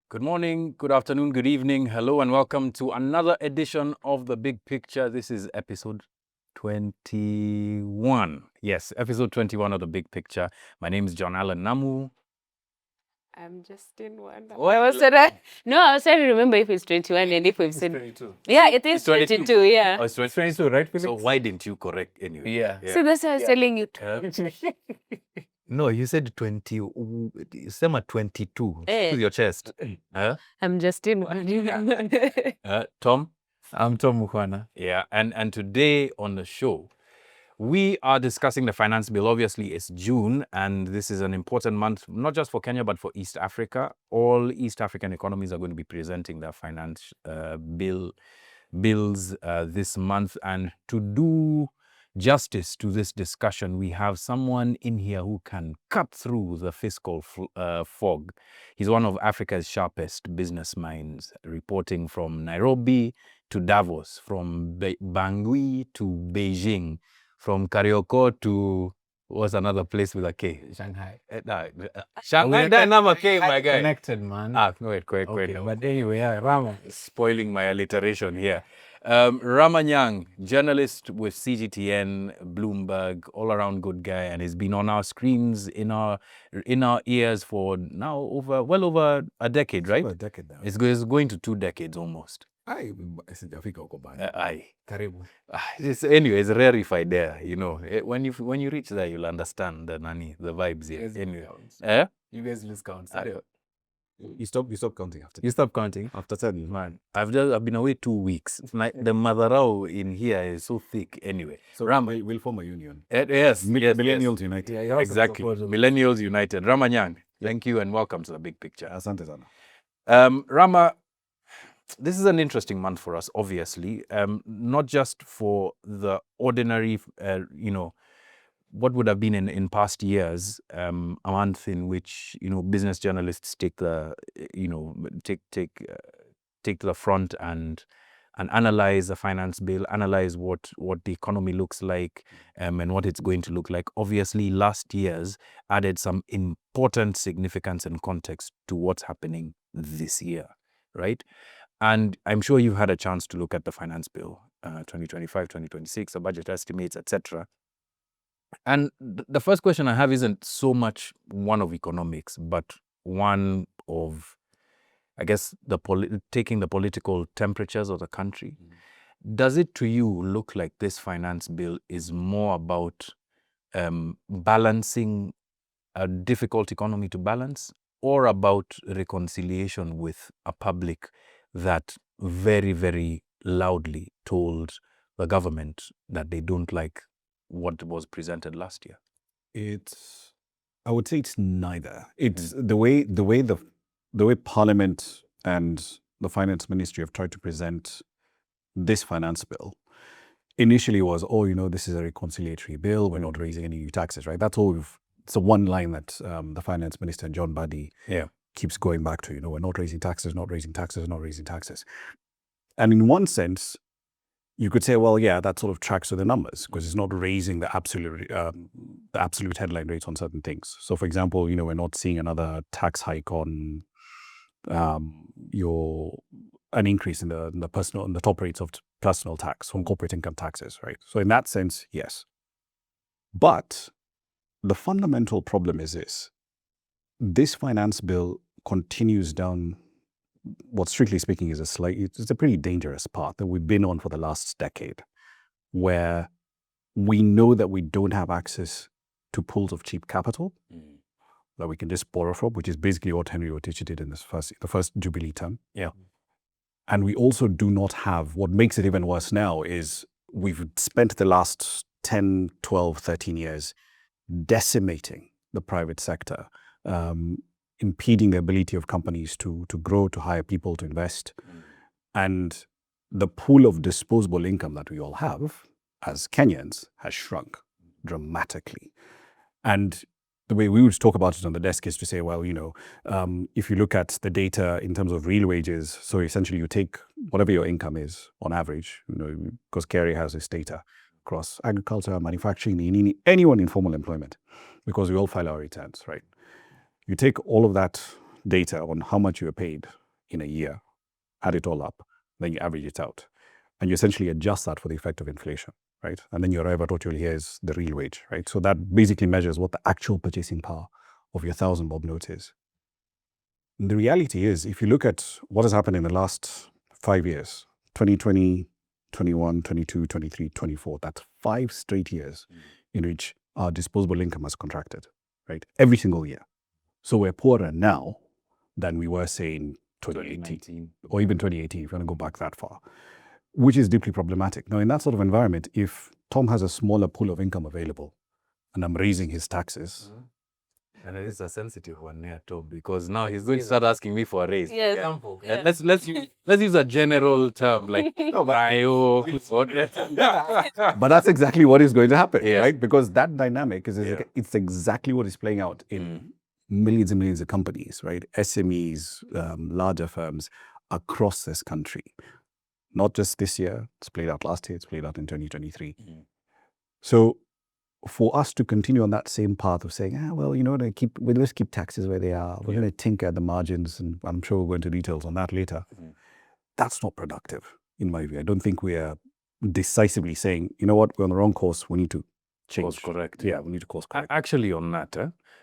Good morning, good afternoon, good evening. Hello and welcome to another edition of The Big Picture. This is episode 21. Yes, episode 21 of The Big Picture. My name is John Allen Namu. I'm just in one. What? I was trying to remember if it's 21 and if we've said 22. Yeah, it is It's 22. 22, yeah. Oh, it's 22, right, Felix? So why didn't you correct anyway? Yeah. So that's why I was telling you. No, you said 20. You said 22 with your chest. I'm just in one. Tom? I'm Tom Mukwana. Yeah, and today on the show, we are discussing the finance bill. Obviously, it's June, and this is an important month, not just for Kenya, but for East Africa. All East African economies are going to be presenting their finance bills this month. And to do justice to this discussion, we have someone in here who can cut through the fiscal fog. He's one of Africa's sharpest business minds, reporting from Nairobi to Davos, from Bangui to Beijing, from Karioko to what's another place with a K? Shanghai. Shanghai, that number K, my guy. Connected, man. Wait. Okay, but anyway, yeah, Rama. Spoiling my alliteration here. Rama Nyang, journalist with CGTN, Bloomberg, all-around good guy, and he's been on our screens, in our ears for now well over a decade, right? Over a decade now. It's going to 2 decades almost. Aye. Karibu. Anyway, it's rarefied there, you know. When you reach there, you'll understand the vibes here. Anyway, You guys lose count. You stop counting after. You stop counting. After 10, man, I've been away 2 weeks. Like the Madarao in here is so thick. Anyway, so Ram, we'll form a union. Yes, Millennials United. Yeah, exactly. Millennials United. Rama Nyang, thank you and welcome to The Big Picture. Asante sana. Rama, this is an interesting month for us, obviously. Not just for the ordinary, what would have been in past years, a month in which business journalists take the front and analyze the finance bill, analyze what the economy looks like, and what it's going to look like. Obviously, last year's added some important significance and context to what's happening this year, right? And I'm sure you've had a chance to look at the finance bill, 2025, 2026, the budget estimates, etc. And the first question I have isn't so much one of economics, but one of, I guess, taking the political temperatures of the country. Does it to you look like this finance bill is more about balancing a difficult economy to balance, or about reconciliation with a public that very, very loudly told the government that they don't like what was presented last year? I would say it's neither. It's the way Parliament and the Finance Ministry have tried to present this finance bill. Initially was, this is a reconciliatory bill. We're not raising any new taxes, right? That's all. It's the one line that the Finance Minister, John Badi, keeps going back to. We're not raising taxes, not raising taxes, not raising taxes. And in one sense, you could say, well, yeah, that sort of tracks with the numbers because it's not raising the absolute headline rates on certain things. So, for example, we're not seeing another tax hike on an increase in the top rates of personal tax on corporate income taxes, right? So, in that sense, yes. But the fundamental problem is this finance bill continues down what, strictly speaking, is it's a pretty dangerous path that we've been on for the last decade, where we know that we don't have access to pools of cheap capital that we can just borrow from, which is basically what Henry Rotich did in the first Jubilee term. Yeah. And we also do not have, what makes it even worse now is we've spent the last 10, 12, 13 years decimating the private sector, impeding the ability of companies to grow, to hire people, to invest. And the pool of disposable income that we all have as Kenyans has shrunk dramatically. And the way we would talk about it on the desk is to say, well, if you look at the data in terms of real wages, so essentially you take whatever your income is on average, because Kerry has this data across agriculture, manufacturing, anyone in formal employment, because we all file our returns, right? You take all of that data on how much you were paid in a year, add it all up, then you average it out. And you essentially adjust that for the effect of inflation, right? And then you arrive at what you'll hear is the real wage, right? So that basically measures what the actual purchasing power of your 1,000 bob note is. And the reality is, if you look at what has happened in the last 5 years, 2020, 21, 22, 23, 24, that's 5 straight years in which our disposable income has contracted, right? Every single year. So we're poorer now than we were, say, in 2018 or even 2018, if you want to go back that far, which is deeply problematic. Now, in that sort of environment, if Tom has a smaller pool of income available and I'm raising his taxes, and it is a sensitive one here, Tom, because now he's going to start asking me for a raise. Yes. And let's use a general term like but that's exactly what is going to happen, Yes. right? Because that dynamic is it's exactly what is playing out in millions and millions of companies, right? SMEs, larger firms across this country. Not just this year, it's played out last year, it's played out in 2023. So for us to continue on that same path of saying, well, you know, let's keep taxes where they are, we're going to tinker at the margins, and I'm sure we'll go into details on that later. That's not productive, in my view. I don't think we are decisively saying, you know what, we're on the wrong course, we need to change. Course correct. Yeah, we need to course correct. Actually, on that,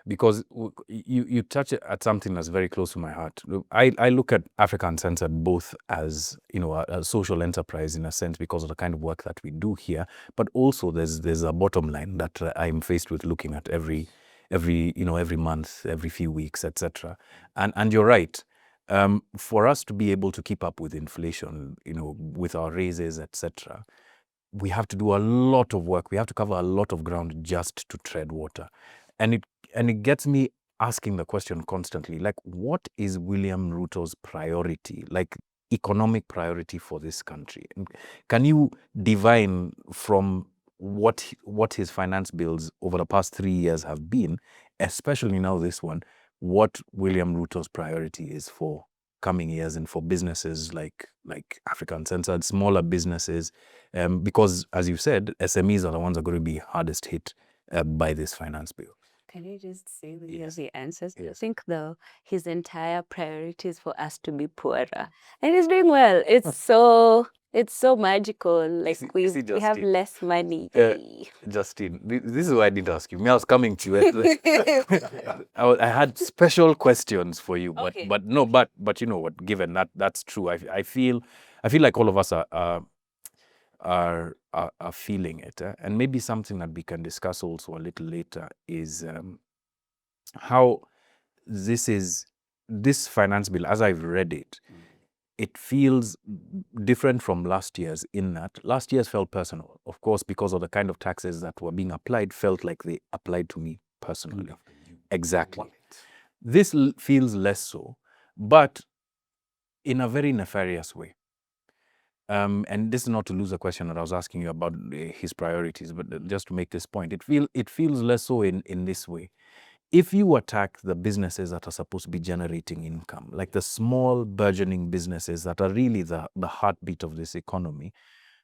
because you touch at something that's very close to my heart. I look at Africa Uncensored both as, you know, a social enterprise in a sense because of the kind of work that we do here, but also there's a bottom line that I'm faced with looking at every month, every few weeks, etc. And you're right. For us to be able to keep up with inflation, you know, with our raises, etc., we have to do a lot of work. We have to cover a lot of ground just to tread water. And it gets me asking the question constantly, like, what is William Ruto's priority, like economic priority for this country? And can you divine from what his finance bills over the past 3 years have been, especially now this one, what William Ruto's priority is for coming years and for businesses like Africa Uncensored, smaller businesses, because as you said, SMEs are the ones that are going to be hardest hit by this finance bill. Can you just say the answers? Yes. I think his entire priority is for us to be poorer, and he's doing well. It's so magical. Like we have Justin. less money. Justin, this is why I didn't ask you. I was coming to you. I had special questions for you, but Okay. but you know what? Given that's true, I feel like all of us are feeling it, and maybe something that we can discuss also a little later is how this finance bill, as I've read it, it feels different from last year's in that last year's felt personal, of course, because of the kind of taxes that were being applied, felt like they applied to me personally. Exactly. This feels less so, but in a very nefarious way. And this is not to lose a question that I was asking you about his priorities, but just to make this point, it feels less so in this way. If you attack the businesses that are supposed to be generating income, like the small burgeoning businesses that are really the heartbeat of this economy,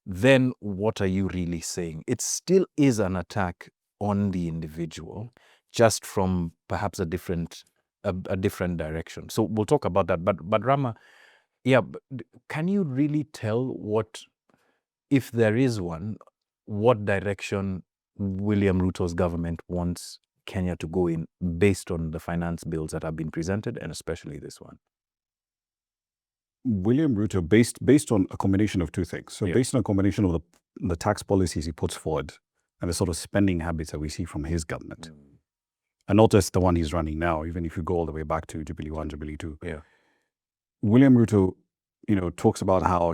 then what are you really saying? It still is an attack on the individual, just from perhaps a different direction. So we'll talk about that. But Rama, yeah, can you really tell what, if there is one, what direction William Ruto's government wants Kenya to go in based on the finance bills that have been presented, and especially this one? William Ruto, based on a combination of two things. So based on a combination of the tax policies he puts forward and the sort of spending habits that we see from his government, and not just the one he's running now, even if you go all the way back to Jubilee 1, Jubilee 2. Yeah. William Ruto, talks about how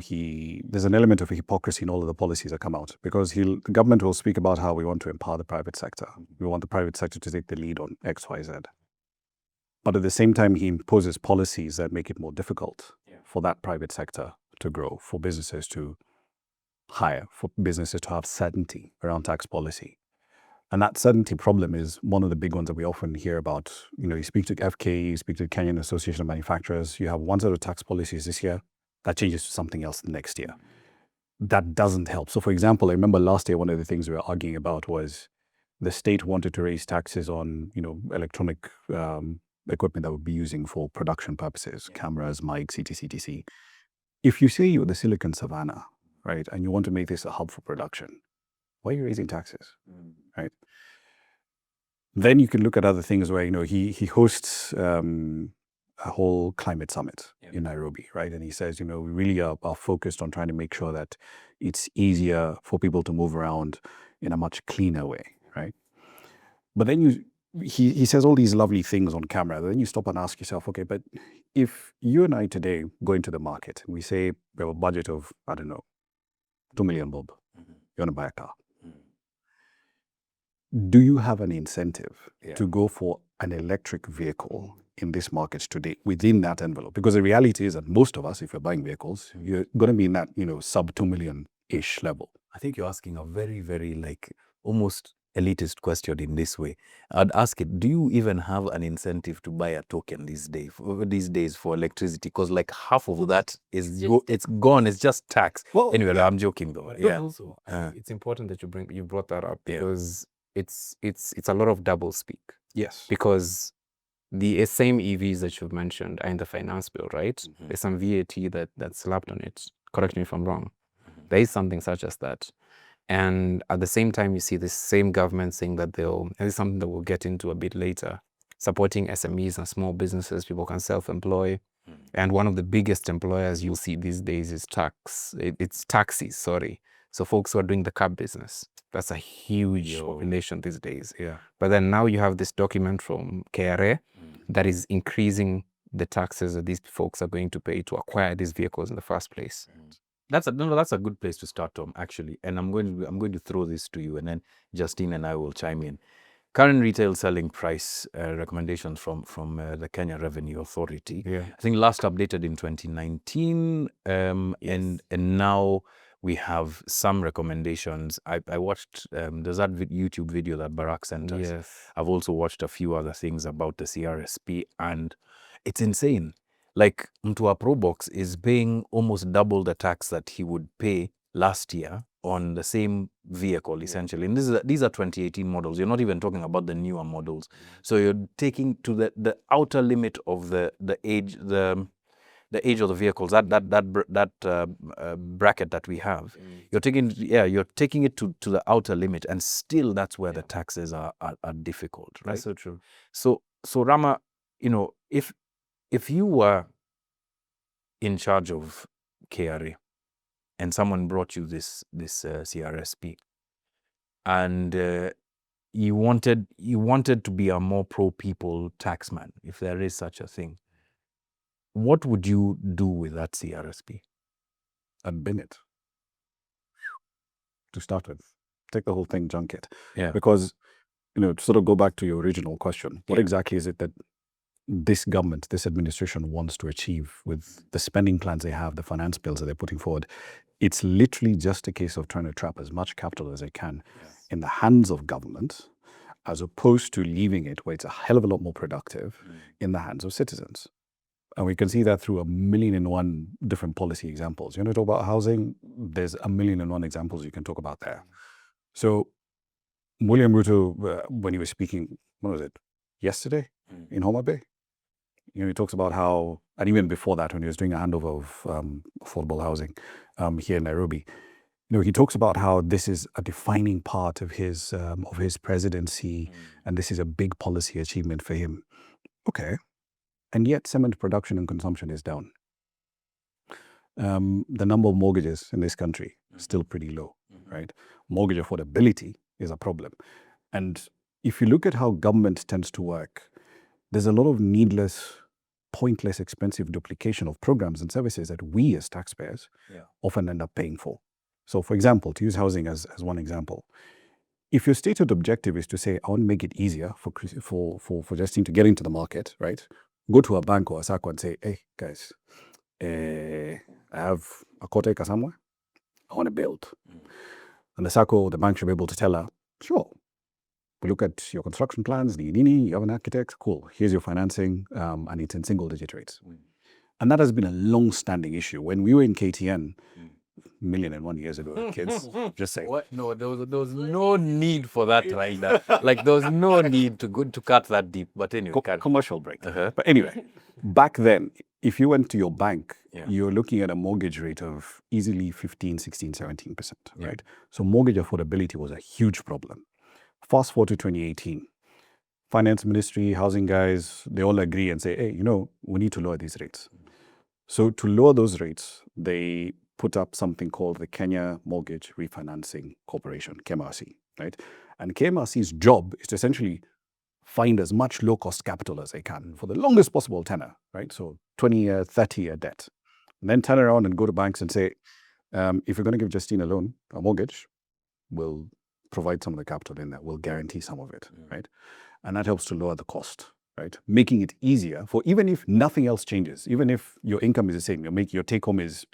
there's an element of hypocrisy in all of the policies that come out, because the government will speak about how we want to empower the private sector. We want the private sector to take the lead on X, Y, Z. But at the same time, he imposes policies that make it more difficult for that private sector to grow, for businesses to hire, for businesses to have certainty around tax policy. And that certainty problem is one of the big ones that we often hear about. You speak to FK, you speak to the Kenyan Association of Manufacturers, you have one set of tax policies this year, that changes to something else the next year. That doesn't help. So for example, I remember last year, one of the things we were arguing about was the state wanted to raise taxes on, electronic equipment that we'll be using for production purposes, cameras, mics, etc. If you say you're the Silicon Savannah, right, and you want to make this a hub for production, why are you raising taxes, right? Then you can look at other things where, he hosts a whole climate summit in Nairobi, right? And he says, we really are focused on trying to make sure that it's easier for people to move around in a much cleaner way, right? But then he says all these lovely things on camera. Then you stop and ask yourself, okay, but if you and I today go into the market and we say we have a budget of, I don't know, 2 million bob, you want to buy a car. Do you have an incentive to go for an electric vehicle in this market today within that envelope? Because the reality is that most of us, if you're buying vehicles, you're going to be in that, sub 2 million-ish level. I think you're asking a very, very almost elitist question in this way. I'd ask it, do you even have an incentive to buy a token these days for electricity? Because half of that is it's gone. It's just tax. Well, anyway, I'm joking though. But also, it's important that you brought that up because it's a lot of double speak. Yes. Because the same EVs that you've mentioned are in the finance bill, right? There's some VAT that's slapped on it. Correct me if I'm wrong. There is something such as that. And at the same time, you see the same government saying that and this is something that we'll get into a bit later, supporting SMEs and small businesses. People can self-employ. And one of the biggest employers you'll see these days is it's taxis, sorry. So folks who are doing the cab business, that's a huge population these days. Yeah. But then now you have this document from KRA that is increasing the taxes that these folks are going to pay to acquire these vehicles in the first place. That's a good place to start, Tom, actually. And I'm going to throw this to you, and then Justine and I will chime in. Current retail selling price recommendations from the Kenya Revenue Authority. Yeah. I think last updated in 2019, and now we have some recommendations. I watched there's that YouTube video that Barack sent us. Yes. I've also watched a few other things about the CRSP, and it's insane. Mtua Probox is paying almost double the tax that he would pay last year on the same vehicle, essentially. And these are 2018 models. You're not even talking about the newer models. So you're taking to the outer limit of the age of the vehicles, that bracket that we have. You're taking it to the outer limit, and still that's where the taxes are difficult, right? That's so true. So Rama, if you were in charge of KRA and someone brought you this CRSP, and you wanted to be a more pro-people taxman, if there is such a thing, what would you do with that CRSP? And bin it. To start with. Take the whole thing, junk it. Yeah. Because, to sort of go back to your original question, what exactly is it that this government, this administration wants to achieve with the spending plans they have, the finance bills that they're putting forward? It's literally just a case of trying to trap as much capital as they can in the hands of government, as opposed to leaving it where it's a hell of a lot more productive in the hands of citizens. And we can see that through 1,000,001 different policy examples. You want to talk about housing? There's 1,000,001 examples you can talk about there. So William Ruto, when he was speaking, when was it? Yesterday in Homa Bay? He talks about how, and even before that, when he was doing a handover of affordable housing here in Nairobi, he talks about how this is a defining part of his presidency, and this is a big policy achievement for him. Okay. And yet cement production and consumption is down. The number of mortgages in this country is still pretty low, right? Mortgage affordability is a problem. And if you look at how government tends to work, there's a lot of needless, pointless, expensive duplication of programs and services that we as taxpayers often end up paying for. So for example, to use housing as one example, if your stated objective is to say, I want to make it easier for Justine to get into the market, right? Go to a bank or a SACCO and say, hey, guys, I have a quarter acre somewhere. I want to build. And the SACCO or the bank should be able to tell her, sure, we look at your construction plans, you have an architect, cool, here's your financing, and it's in single-digit rates. And that has been a long-standing issue. When we were in KTN, million in 1 year ago, kids. Just saying. What? No, there was no need for that right now. Like there was no need to cut that deep. But anyway, Commercial break. Uh-huh. But anyway, back then, if you went to your bank, Yeah. you're looking at a mortgage rate of easily 15, 16, 17%, Yeah. right? So mortgage affordability was a huge problem. Fast forward to 2018. Finance Ministry, housing guys, they all agree and say, hey, we need to lower these rates. So to lower those rates, they put up something called the Kenya Mortgage Refinancing Corporation, KMRC, right? And KMRC's job is to essentially find as much low-cost capital as they can for the longest possible tenor, right? So 20-year, 30-year debt. And then turn around and go to banks and say, if you're going to give Justine a loan, a mortgage, we'll provide some of the capital in there. We'll guarantee some of it, right? And that helps to lower the cost, right? Making it easier for, even if nothing else changes, even if your income is the same, your take home is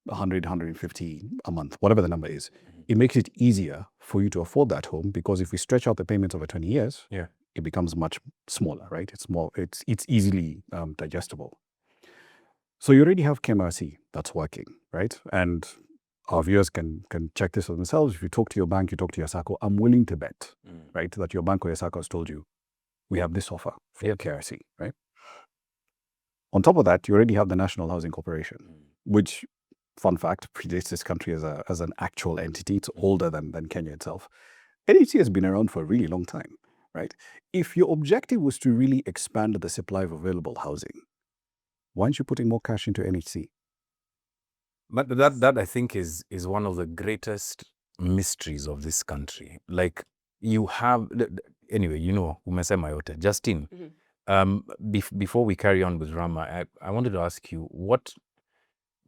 100, 150 a month, whatever the number is, it makes it easier for you to afford that home, because if we stretch out the payments over 20 years, it becomes much smaller, right? It's easily digestible. So you already have KMRC that's working, right? And our viewers can check this for themselves. If you talk to your bank, you talk to your SACCO, I'm willing to bet, right, that your bank or your SACCO has told you, we have this offer for your KRC, right? On top of that, you already have the National Housing Corporation, which, fun fact, predates this country as an actual entity. It's older than Kenya itself. NHC has been around for a really long time, right? If your objective was to really expand the supply of available housing, why aren't you putting more cash into NHC? But that I think is one of the greatest mysteries of this country. Like, you have, anyway, umesema yote. Justine, before we carry on with Rama, I wanted to ask you, what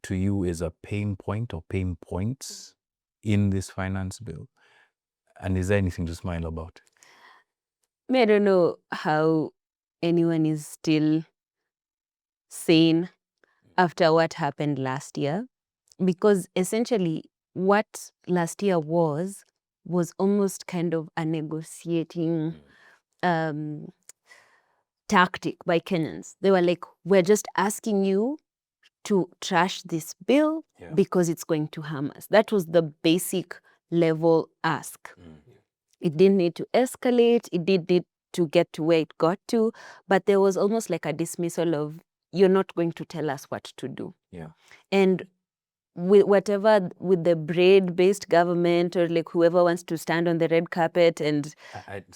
to you is a pain point or pain points in this finance bill? And is there anything to smile about? I don't know how anyone is still sane after what happened last year, because essentially what last year was almost kind of a negotiating tactic by Kenyans. They were like, we're just asking you to trash this bill because it's going to harm us. That was the basic level ask. It didn't need to escalate. It did need to get to where it got to, but there was almost like a dismissal of, you're not going to tell us what to do. And with the braid-based government, or like whoever wants to stand on the red carpet and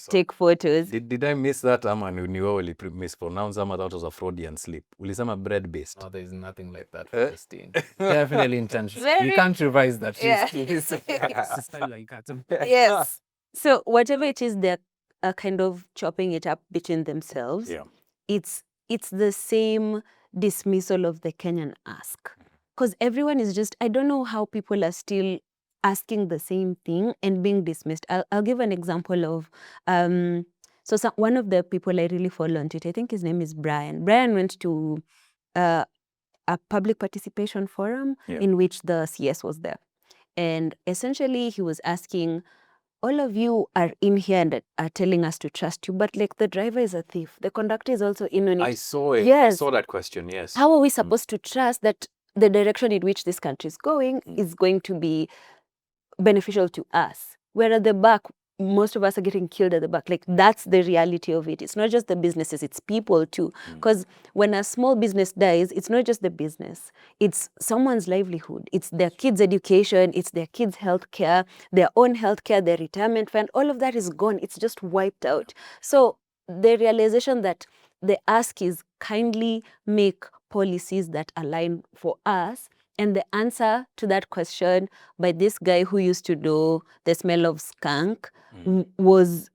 take photos. Did I miss that? Ama niwe mispronounce ama that was a Freudian slip? Ulisema bread-based. No, there's nothing like that for Disdain. Definitely intentional. You can't revise that. Yes. So whatever it is, they're kind of chopping it up between themselves. It's the same dismissal of the Kenyan Ask. Because everyone is just, I don't know how people are still asking the same thing and being dismissed. I'll give an example of, one of the people I really follow on Twitter, I think his name is Brian. Brian went to a public participation forum in which the CS was there. And essentially he was asking, all of you are in here and are telling us to trust you, but like the driver is a thief. The conductor is also in on it. I saw it. Yes. I saw that question, yes. How are we supposed to trust that the direction in which this country is going is going to be beneficial to us? Where at the back, most of us are getting killed at the back. Like, that's the reality of it. It's not just the businesses, it's people too. Because when a small business dies, it's not just the business. It's someone's livelihood. It's their kids' education. It's their kids' healthcare, their own healthcare, their retirement fund. All of that is gone. It's just wiped out. So the realization that the ask is kindly make policies that align for us. And the answer to that question by this guy who used to know the smell of skunk was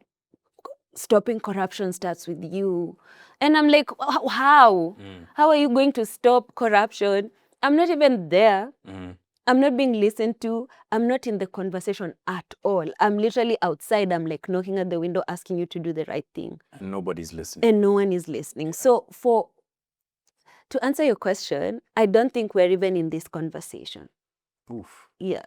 stopping corruption starts with you. And I'm like, how? How are you going to stop corruption? I'm not even there. I'm not being listened to. I'm not in the conversation at all. I'm literally outside. I'm like knocking at the window, asking you to do the right thing. And nobody's listening. And no one is listening. So to answer your question, I don't think we're even in this conversation. Oof. Yeah.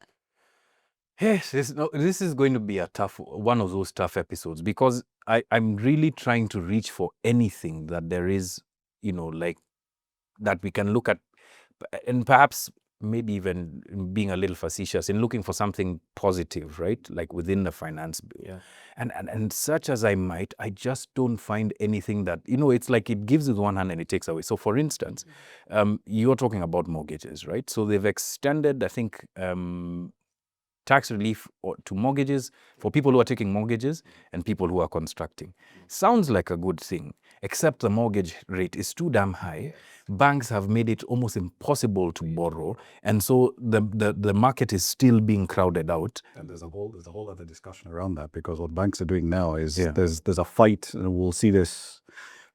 Yes, this is going to be one of those tough episodes, because I'm really trying to reach for anything that there is, like, that we can look at. And perhaps maybe even being a little facetious, in looking for something positive, right? Like within the finance bill. Yeah. And such as I might, I just don't find anything that, it's like it gives with one hand and it takes away. So for instance, you're talking about mortgages, right? So they've extended, I think, tax relief to mortgages for people who are taking mortgages and people who are constructing. Sounds like a good thing, except the mortgage rate is too damn high. Banks have made it almost impossible to borrow, and so the market is still being crowded out. And there's a whole other discussion around that, because what banks are doing now is Yeah. there's a fight, and we'll see this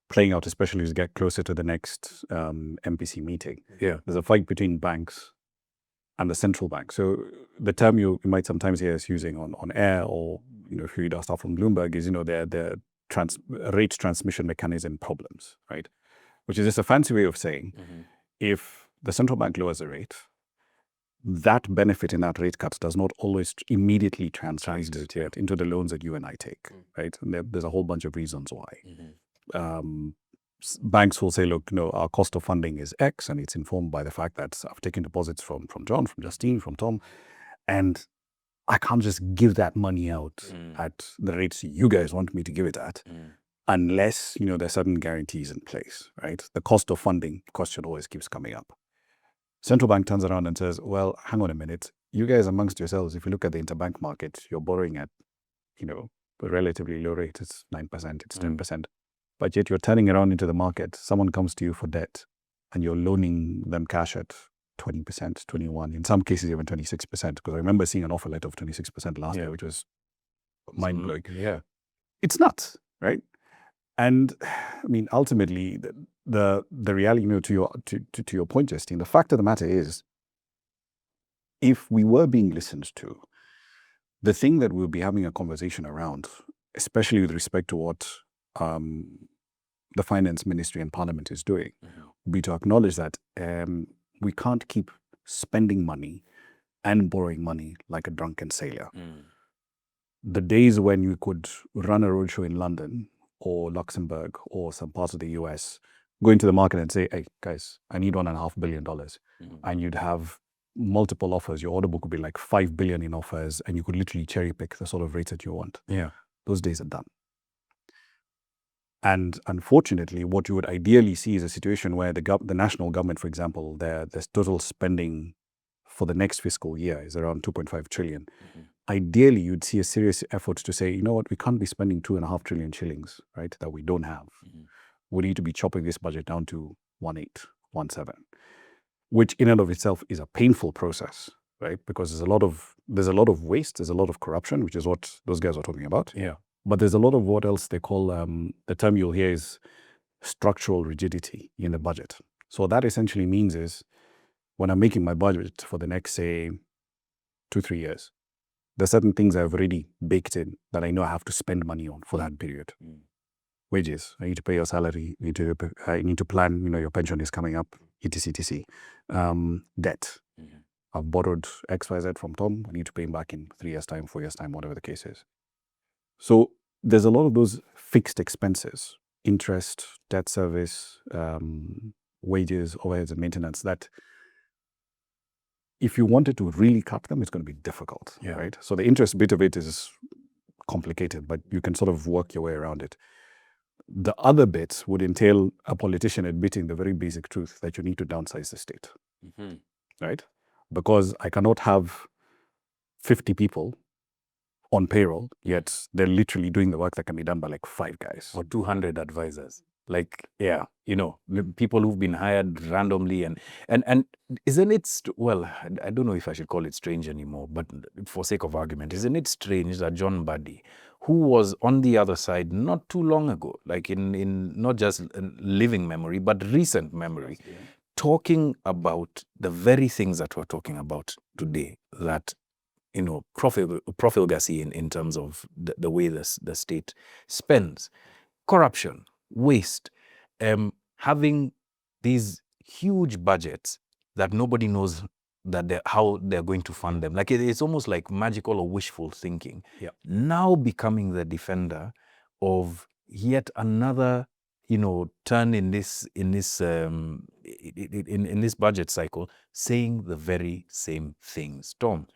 playing out, especially as we get closer to the next MPC meeting. Yeah. There's a fight between banks and the central bank. So the term you might sometimes hear us using on air, or if you read our stuff from Bloomberg, is their rate transmission mechanism problems, right? Which is just a fancy way of saying, if the central bank lowers the rate, that benefit in that rate cut does not always immediately translate into the loans that you and I take, right? And there's a whole bunch of reasons why. Banks will say, look, our cost of funding is X, and it's informed by the fact that I've taken deposits from John, from Justine, from Tom, and I can't just give that money out at the rates you guys want me to give it at, unless, there's certain guarantees in place, right? The cost of funding question always keeps coming up. Central bank turns around and says, well, hang on a minute. You guys amongst yourselves, if you look at the interbank market, you're borrowing at, a relatively low rate. It's 9%, it's 10%. But yet you're turning around into the market. Someone comes to you for debt and you're loaning them cash at 20%, 21%, in some cases even 26%. Because I remember seeing an offer letter of 26% last year, which was mind-blowing. Yeah. It's nuts, right? And I mean, ultimately, the reality, to your point, Justine, the fact of the matter is, if we were being listened to, the thing that we'll be having a conversation around, especially with respect to what the finance ministry and parliament is doing, would be to acknowledge that we can't keep spending money and borrowing money like a drunken sailor. The days when you could run a roadshow in London or Luxembourg or some parts of the US, go into the market and say, hey, guys, I need $1.5 billion. And you'd have multiple offers. Your order book would be like 5 billion in offers, and you could literally cherry pick the sort of rates that you want. Yeah. Those days are done. And unfortunately, what you would ideally see is a situation where the national government, for example, their total spending for the next fiscal year is around 2.5 trillion. Ideally, you'd see a serious effort to say, you know what, we can't be spending 2.5 trillion shillings, right, that we don't have. We need to be chopping this budget down to 1.8, 1.7, which in and of itself is a painful process, right? Because there's a lot of waste, there's a lot of corruption, which is what those guys are talking about. Yeah. But there's a lot of what else they call, the term you'll hear is structural rigidity in the budget. So what that essentially means is, when I'm making my budget for the next, say, 2-3 years, there's certain things I've already baked in that I know I have to spend money on for that period. Wages, I need to pay your salary, I need to plan, your pension is coming up, etc. Debt. I've borrowed XYZ from Tom, I need to pay him back in 3 years' time, 4 years' time, whatever the case is. So there's a lot of those fixed expenses, interest, debt service, wages, overheads, and maintenance, that if you wanted to really cut them, it's going to be difficult, right? So the interest bit of it is complicated, but you can sort of work your way around it. The other bits would entail a politician admitting the very basic truth that you need to downsize the state, right? Because I cannot have 50 people on payroll, yet they're literally doing the work that can be done by like 5 guys. Or 200 advisors. Like, people who've been hired randomly. And isn't it, I don't know if I should call it strange anymore, but for sake of argument, isn't it strange that John Buddy, who was on the other side not too long ago, like in not just living memory, but recent memory, talking about the very things that we're talking about today, that profligacy in terms of the way the state spends, corruption, waste, having these huge budgets that nobody knows that how they're going to fund them. Like it's almost like magical or wishful thinking. Now becoming the defender of yet another, turn in this in this budget cycle saying the very same things. Tom,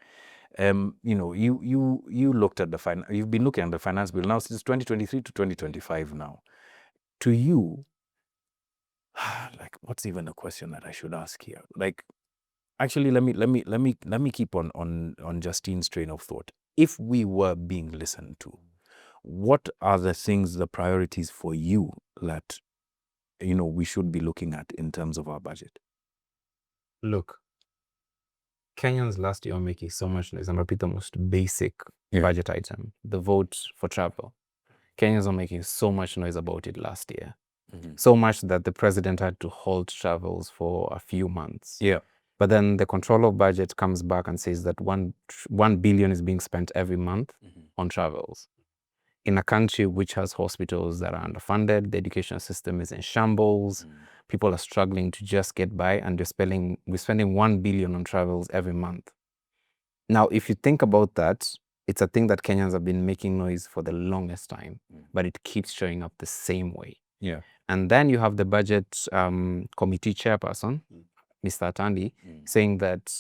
you looked at you've been looking at the finance bill now since 2023 to 2025 now. To you, like, what's even a question that I should ask here? Like, actually, let me keep on Justine's train of thought. If we were being listened to, what are the things, the priorities for you that we should be looking at in terms of our budget? Look, Kenyans last year are making so much noise. I'm repeat the most basic budget item, the vote for travel. Kenyans are making so much noise about it last year. So much that the president had to halt travels for a few months. Yeah. But then the controller of budget comes back and says that 1 billion is being spent every month on travels. In a country which has hospitals that are underfunded, the education system is in shambles, people are struggling to just get by, and we're spending 1 billion on travels every month. Now, if you think about that, it's a thing that Kenyans have been making noise for the longest time, but it keeps showing up the same way. Yeah. And then you have the budget committee chairperson, Mr. Atandi, saying that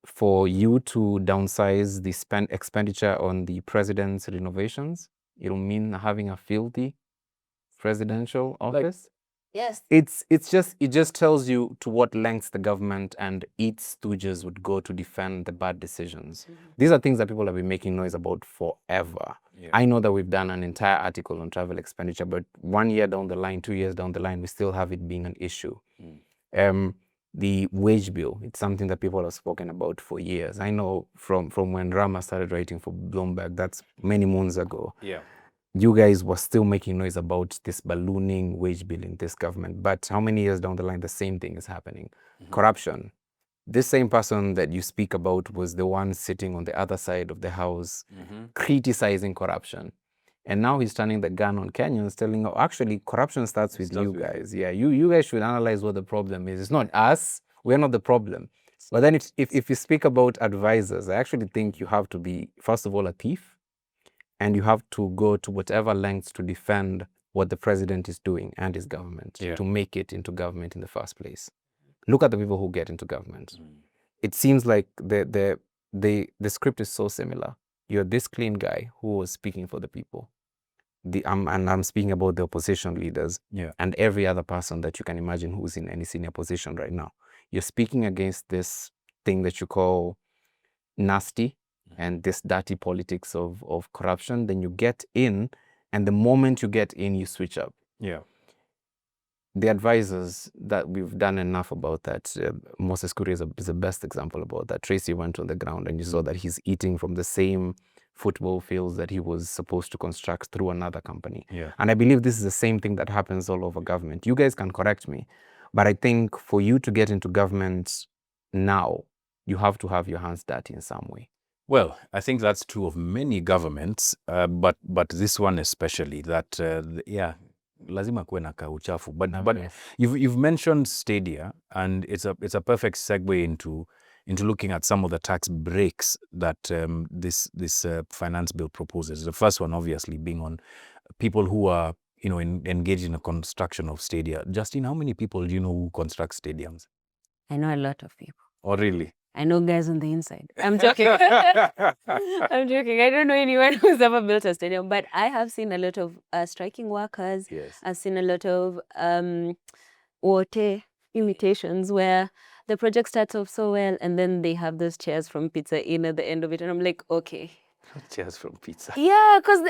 for you to downsize the expenditure on the president's renovations, it'll mean having a filthy presidential office. Yes. It just tells you to what lengths the government and its stooges would go to defend the bad decisions. These are things that people have been making noise about forever. Yeah. I know that we've done an entire article on travel expenditure, but 1 year down the line, 2 years down the line, we still have it being an issue. The wage bill, it's something that people have spoken about for years. I know from when Rama started writing for Bloomberg, that's many moons ago. Yeah. You guys were still making noise about this ballooning wage bill in this government. But how many years down the line, the same thing is happening? Corruption. This same person that you speak about was the one sitting on the other side of the house criticizing corruption. And now he's turning the gun on Kenyans, telling, actually, corruption starts with you guys. Yeah, you guys should analyze what the problem is. It's not us. We're not the problem. But then if you speak about advisors, I actually think you have to be, first of all, a thief. And you have to go to whatever lengths to defend what the president is doing and his government to make it into government in the first place. Look at the people who get into government. It seems like the script is so similar. You're this clean guy who was speaking for the people. And I'm speaking about the opposition leaders and every other person that you can imagine who's in any senior position right now. You're speaking against this thing that you call nasty and this dirty politics of corruption. Then you get in, and the moment you get in, you switch up. Yeah. The advisors, that we've done enough about that. Moses Kuri is the best example about that. Tracy went on the ground and you saw that he's eating from the same football fields that he was supposed to construct through another company. Yeah. And I believe this is the same thing that happens all over government. You guys can correct me, but I think for you to get into government now, you have to have your hands dirty in some way. Well, I think that's true of many governments, but this one especially, that lazima kuwe na kauchafu. But you've mentioned Stadia, and it's a perfect segue into looking at some of the tax breaks that this finance bill proposes. The first one, obviously, being on people who are engaged in the construction of Stadia. Justine, how many people do you know who construct stadiums? I know a lot of people. Oh, really? I know guys on the inside. I'm joking. I'm joking. I don't know anyone who's ever built a stadium, but I have seen a lot of striking workers. Yes. I've seen a lot of water imitations where the project starts off so well and then they have those chairs from Pizza Inn at the end of it. And I'm like, okay. Chairs from Pizza. Yeah, because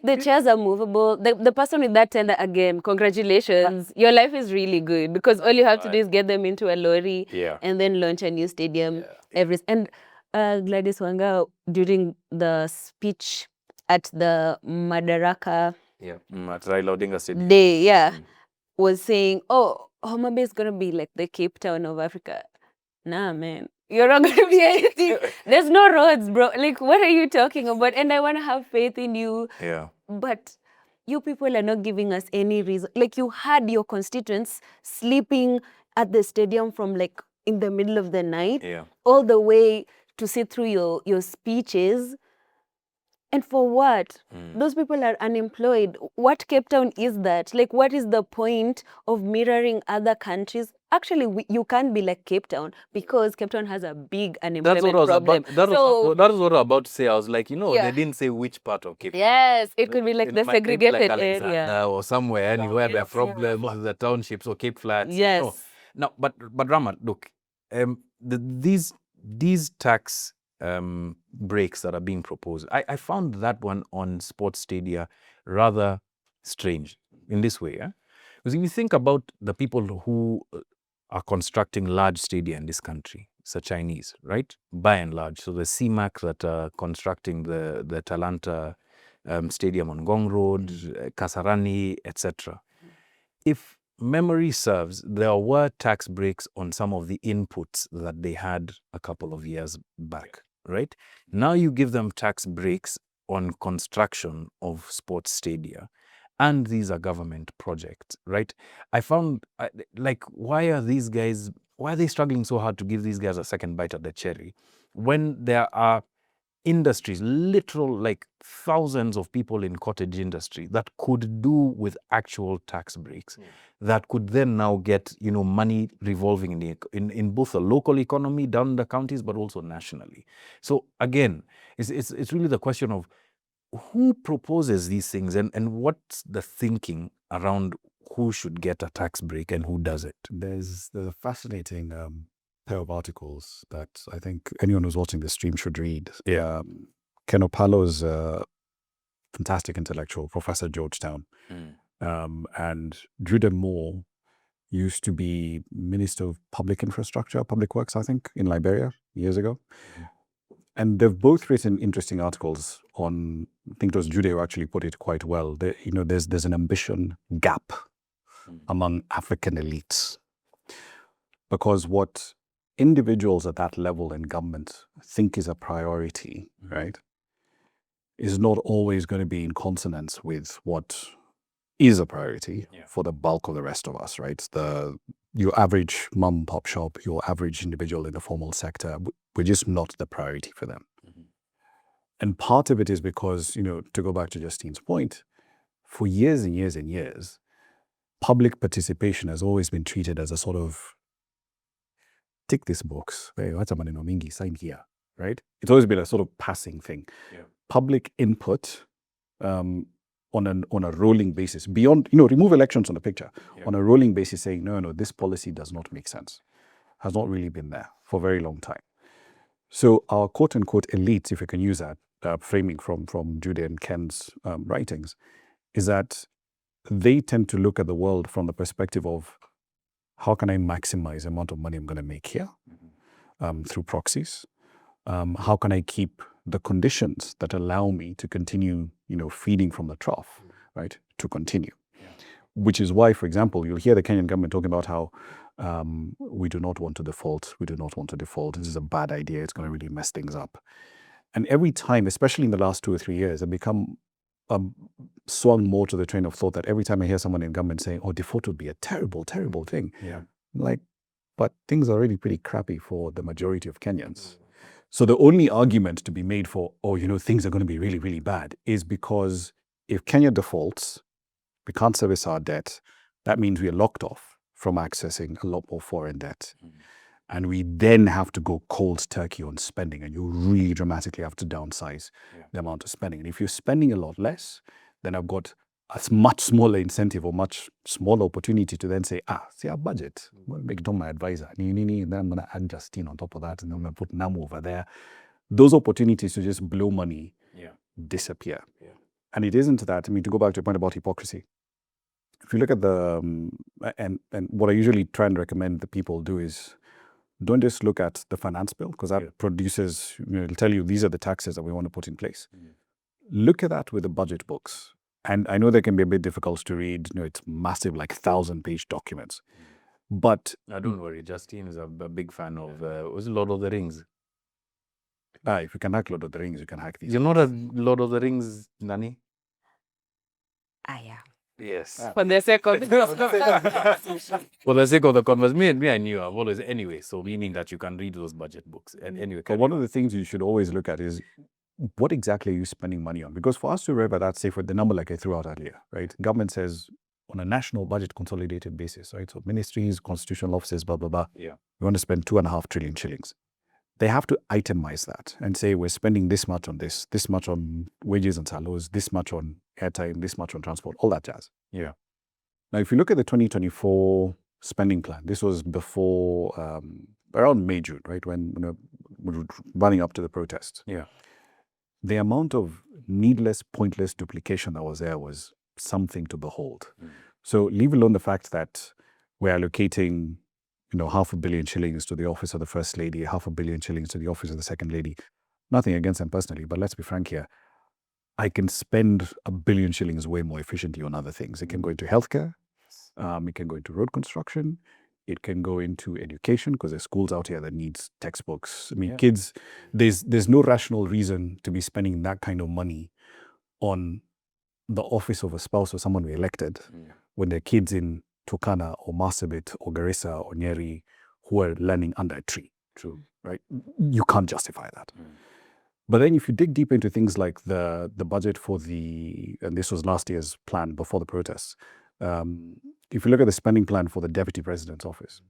the chairs are movable. The person with that tender, again, congratulations. Your life is really good because all you have to do is get them into a lorry and then launch a new stadium. And Gladys Wanga, during the speech at the Madaraka at Raila Odinga Stadium Day, was saying, oh, Homa Bay is going to be like the Cape Town of Africa. Nah, man. You're not going to be anything. There's no roads, bro. Like, what are you talking about? And I want to have faith in you. Yeah. But you people are not giving us any reason. Like, you had your constituents sleeping at the stadium from, like, in the middle of the night. Yeah. All the way to sit through your speeches. And for what? Mm. Those people are unemployed. What Cape Town is that? Like, what is the point of mirroring other countries? Actually, you can't be like Cape Town because Cape Town has a big That's unemployment what I was problem. about. That So, was what I was about to say. I was like, you know, Yeah. they didn't say which part of Cape. yes, it could be like It the might be like segregated Alexandra area. or somewhere anywhere there are Yes. problems, the townships or Cape Flats. Yes. No, but Rama, look, these tax breaks that are being proposed, I found that one on sports stadia rather strange in this way, yeah? Because if you think about the people who are constructing large stadia in this country, it's the Chinese, right? By and large. So the CMAC that are constructing the Talanta stadium on Gong Road, Kasarani, etc. If memory serves, there were tax breaks on some of the inputs that they had a couple of years back, right? Now you give them tax breaks on construction of sports stadia, and these are government projects, right? I found, like, why are they struggling so hard to give these guys a second bite at the cherry when there are industries, literal, like thousands of people in cottage industry that could do with actual tax breaks, that could then now get, you know, money revolving in both the local economy down the counties, but also nationally. So again, it's really the question of who proposes these things and what's the thinking around who should get a tax break and who does it. There's a fascinating pair of articles that I think anyone who's watching the stream should read. Yeah. Ken Opalo's fantastic intellectual, professor at Georgetown, and Judah Moore used to be Minister of Public Infrastructure, Public Works, I think, in Liberia years ago. And they've both written interesting articles on, I think it was Judah who actually put it quite well. There's an ambition gap among African elites. Because what individuals at that level in government think is a priority, right, is not always going to be in consonance with what is a priority for the bulk of the rest of us, right? Your average mom pop shop, your average individual in the formal sector, we're just not the priority for them. And part of it is because, you know, to go back to Justine's point, for years and years and years, public participation has always been treated as a sort of, tick this box, what's a maneno mingi, sign here, right? It's always been a sort of passing thing. Public input on a rolling basis, beyond, you know, remove elections on the picture, on a rolling basis saying, no, this policy does not make sense, has not really been there for a very long time. So our quote-unquote elites, if you can use that framing from Judah and Ken's writings, is that they tend to look at the world from the perspective of how can I maximize the amount of money I'm going to make here through proxies? How can I keep the conditions that allow me to continue, you know, feeding from the trough, right, to continue? Which is why, for example, you'll hear the Kenyan government talking about how we do not want to default. We do not want to default. This is a bad idea. It's going to really mess things up. And every time, especially in the last 2 or 3 years, I've become swung more to the train of thought that every time I hear someone in government saying, oh, default would be a terrible, terrible thing. Like, but things are already pretty crappy for the majority of Kenyans. So the only argument to be made for, oh, you know, things are going to be really, really bad is because if Kenya defaults, we can't service our debt, that means we are locked off from accessing a lot more foreign debt. And we then have to go cold turkey on spending, and you really dramatically have to downsize the amount of spending. And if you're spending a lot less, then I've got a much smaller incentive or much smaller opportunity to then say, see our budget, make it on my advisor. Then I'm going to add Justine on top of that, and I'm going to put Nam over there. Those opportunities to just blow money disappear. And it isn't that, I mean, to go back to your point about hypocrisy, if you look at and what I usually try and recommend that people do is, don't just look at the finance bill, because that produces, you know, it'll tell you these are the taxes that we want to put in place. Look at that with the budget books. And I know they can be a bit difficult to read. You know, it's massive, like 1,000-page documents. But don't worry, Justine is a big fan of was it Lord of the Rings? If you can hack Lord of the Rings, you can hack these. You're not a Lord of the Rings, Nani? I am. Yes. For the sake of For the sake of the conversation, me, I knew I've always, anyway, so meaning that you can read those budget books. And anyway, But one of the things you should always look at is what exactly are you spending money on? Because for us to arrive at that, say for the number like I threw out earlier, right? Government says on a national budget consolidated basis, right? So ministries, constitutional offices, blah, blah, blah. Yeah. We want to spend 2.5 trillion shillings. They have to itemize that and say we're spending this much on this much on wages and salaries, this much on airtime, this much on transport, all that jazz. Yeah. Now, if you look at the 2024 spending plan, this was before around May, June, right? When we were running up to the protest. Yeah. The amount of needless, pointless duplication that was there was something to behold. So leave alone the fact that we're allocating, 500 million shillings to the office of the First Lady, 500 million shillings to the office of the Second Lady. Nothing against them personally, but let's be frank here. I can spend 1 billion shillings way more efficiently on other things. It can go into healthcare. It can go into road construction. It can go into education because there's schools out here that needs textbooks. I mean, kids, there's no rational reason to be spending that kind of money on the office of a spouse or someone we elected when there are kids in Turkana or Marsabit or Garissa or Nyeri who are learning under a tree. True. Right? You can't justify that. But then if you dig deep into things like the budget for and this was last year's plan before the protests, if you look at the spending plan for the deputy president's office,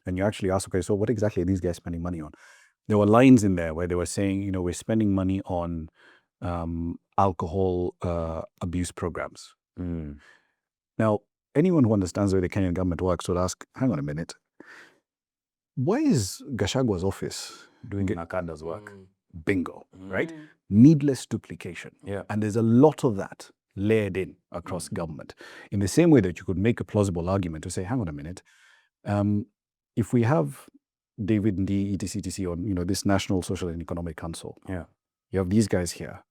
and you actually ask, okay, so what exactly are these guys spending money on? There were lines in there where they were saying, we're spending money on alcohol abuse programs. Now, anyone who understands the way the Kenyan government works would ask, hang on a minute, why is Gachagwa's office doing Nakada's work. Bingo, right? Needless duplication. Yeah. And there's a lot of that layered in across government. In the same way that you could make a plausible argument to say, hang on a minute, if we have David Ndi, etc., on this National Social and Economic Council, you have these guys here.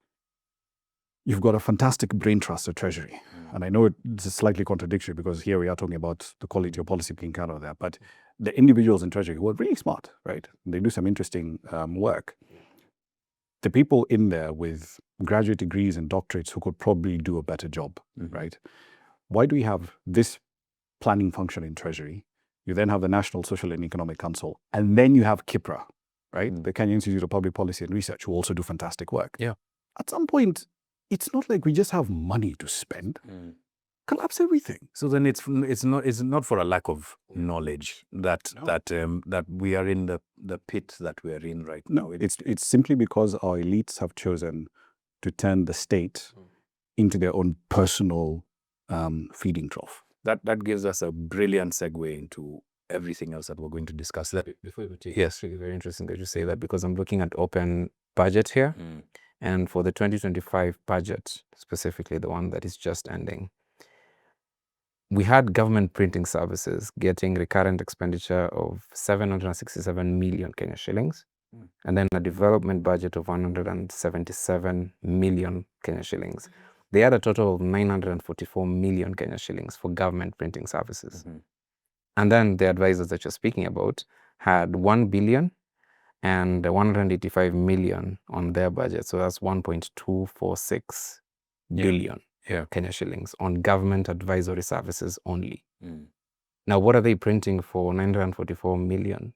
You've got a fantastic brain trust at Treasury. And I know it's slightly contradictory because here we are talking about the quality of policy being kind of there, but the individuals in Treasury who are really smart, right? They do some interesting work. The people in there with graduate degrees and doctorates who could probably do a better job, right? Why do we have this planning function in Treasury? You then have the National Social and Economic Council, and then you have KIPRA, right? The Kenya Institute of Public Policy and Research, who also do fantastic work. Yeah. At some point, it's not like we just have money to spend. Collapse everything. So then it's not for a lack of knowledge that we are in the pit that we are in right now. No, it's simply because our elites have chosen to turn the state into their own personal feeding trough. That gives us a brilliant segue into everything else that we're going to discuss. Before we take it's really very interesting that you say that because I'm looking at open budget here. And for the 2025 budget, specifically the one that is just ending, we had government printing services getting recurrent expenditure of 767 million Kenya shillings, and then a development budget of 177 million Kenya shillings. They had a total of 944 million Kenya shillings for government printing services. And then the advisors that you're speaking about had 1 billion and 185 million on their budget. So that's 1.246 billion Kenya shillings on government advisory services only. Now, what are they printing for 944 million?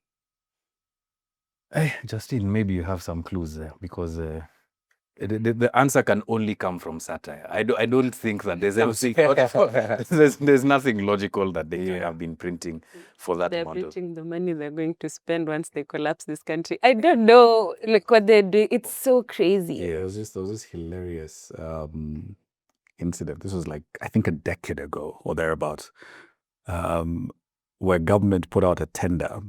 Justine, maybe you have some clues there because the answer can only come from satire. I don't think that there's there's nothing logical that they have been printing for that amount. They're printing the money they're going to spend once they collapse this country. I don't know, like what they're doing. It's so crazy. Yeah, there was this hilarious incident. This was like, I think a decade ago or thereabouts, where government put out a tender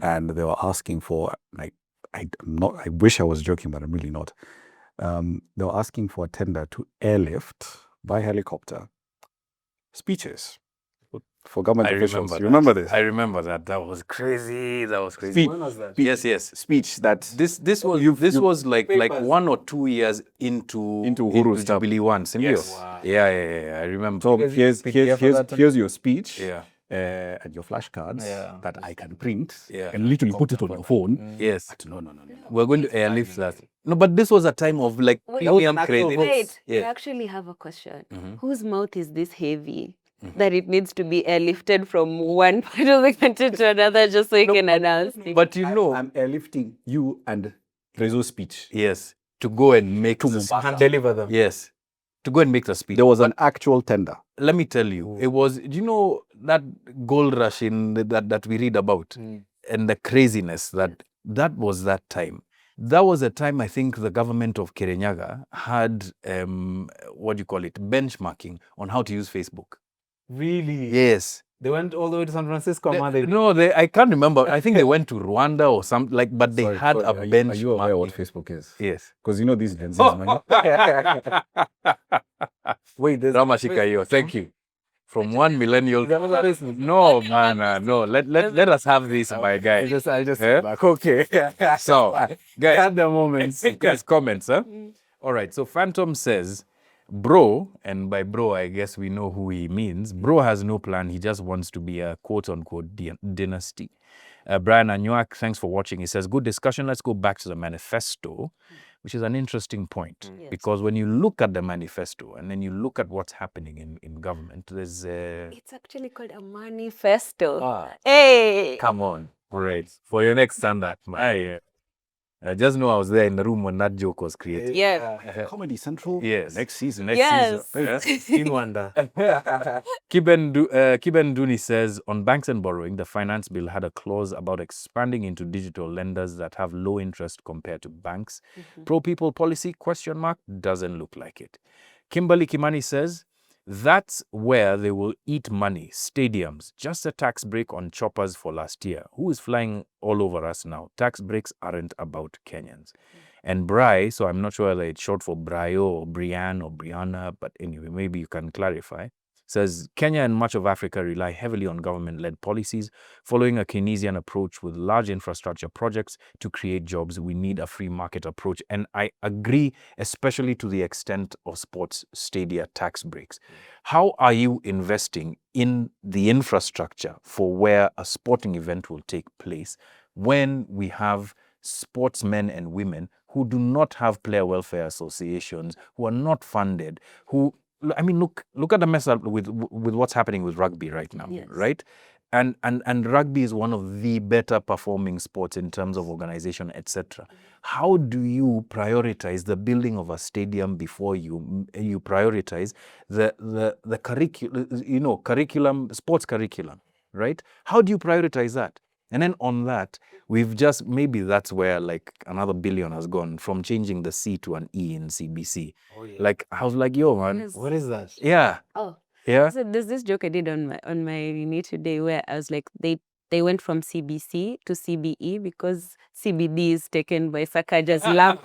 and they were asking for, like, I wish I was joking, but I'm really not. They were asking for a tender to airlift by helicopter speeches for government officials. You remember this? I remember that. That was crazy. When was that? Yes. Speech that This was like 1 or 2 years into Uhuru's term. Jubilee one. Yes. Wow. Yeah. I remember. So here's your speech. Yeah. And your flashcards that I can print Yeah. and literally put it on your phone. Yes. But no. We're going to airlift that. No, but this was a time of like premium credit. Wait, Yeah. I actually have a question. Whose mouth is this heavy that it needs to be airlifted from one part of the country to another just so you can announce? But you know, I'm airlifting you and Rezo's speech. yes. to go and make To the Mombasa. And deliver them. Yes, to go and make the speech. There was an actual tender. Let me tell you, it was. Do you know that gold rush in that we read about, and the craziness that was that time. That was a time I think the government of Kirinyaga had what do you call it, benchmarking on how to use Facebook. Really? Yes. They went all the way to San Francisco. I can't remember. I think they went to Rwanda or something but they had a benchmark. Are you aware what Facebook is? Yes. Because you know these Gen Zs, man. Wait, there's Ramashika Yo, thank you. From one millennial. No, man, no. Let us have this, my guy. I'll just Eh? back. Okay. So, guys, At the moment. guys, comments, huh? All right. So Phantom says, bro, and by bro, I guess we know who he means. Bro has no plan. He just wants to be a quote-unquote dynasty. Brian Anyuak, thanks for watching. He says, good discussion. Let's go back to the manifesto, which is an interesting point. Yes. Because when you look at the manifesto and then you look at what's happening in government, there's It's actually called a manifesto. Ah, Hey! come on. Great. For your next standard, man. I just know I was there in the room when that joke was created. Yeah. Comedy Central. Yes. Next season. Yes. In wonder. Kiben Duni says, on banks and borrowing, the finance bill had a clause about expanding into digital lenders that have low interest compared to banks. Pro-people policy, ? Doesn't look like it. Kimberly Kimani says, that's where they will eat money. Stadiums, just a tax break on choppers for last year. Who is flying all over us now? Tax breaks aren't about Kenyans. And Bri, so I'm not sure whether it's short for Brio or Brian or Brianna, but anyway, maybe you can clarify. Says, Kenya and much of Africa rely heavily on government-led policies. Following a Keynesian approach with large infrastructure projects to create jobs, we need a free market approach. And I agree, especially to the extent of sports stadia tax breaks. How are you investing in the infrastructure for where a sporting event will take place when we have sportsmen and women who do not have player welfare associations, who are not funded, who, I mean, look at the mess up with what's happening with rugby right now, Yes. right? And rugby is one of the better performing sports in terms of organization, etc. How do you prioritize the building of a stadium before you prioritize the curriculum, sports curriculum, right? How do you prioritize that? And then on that, we've just, maybe that's where like another billion has gone from changing the C to an E in CBC. Oh, yeah. Like, I was like, yo, man. Yes. What is that? Yeah. Oh, Yeah. so there's this joke I did on my knee today where I was like, they went from CBC to CBE because CBD is taken by Sakaja's lamps.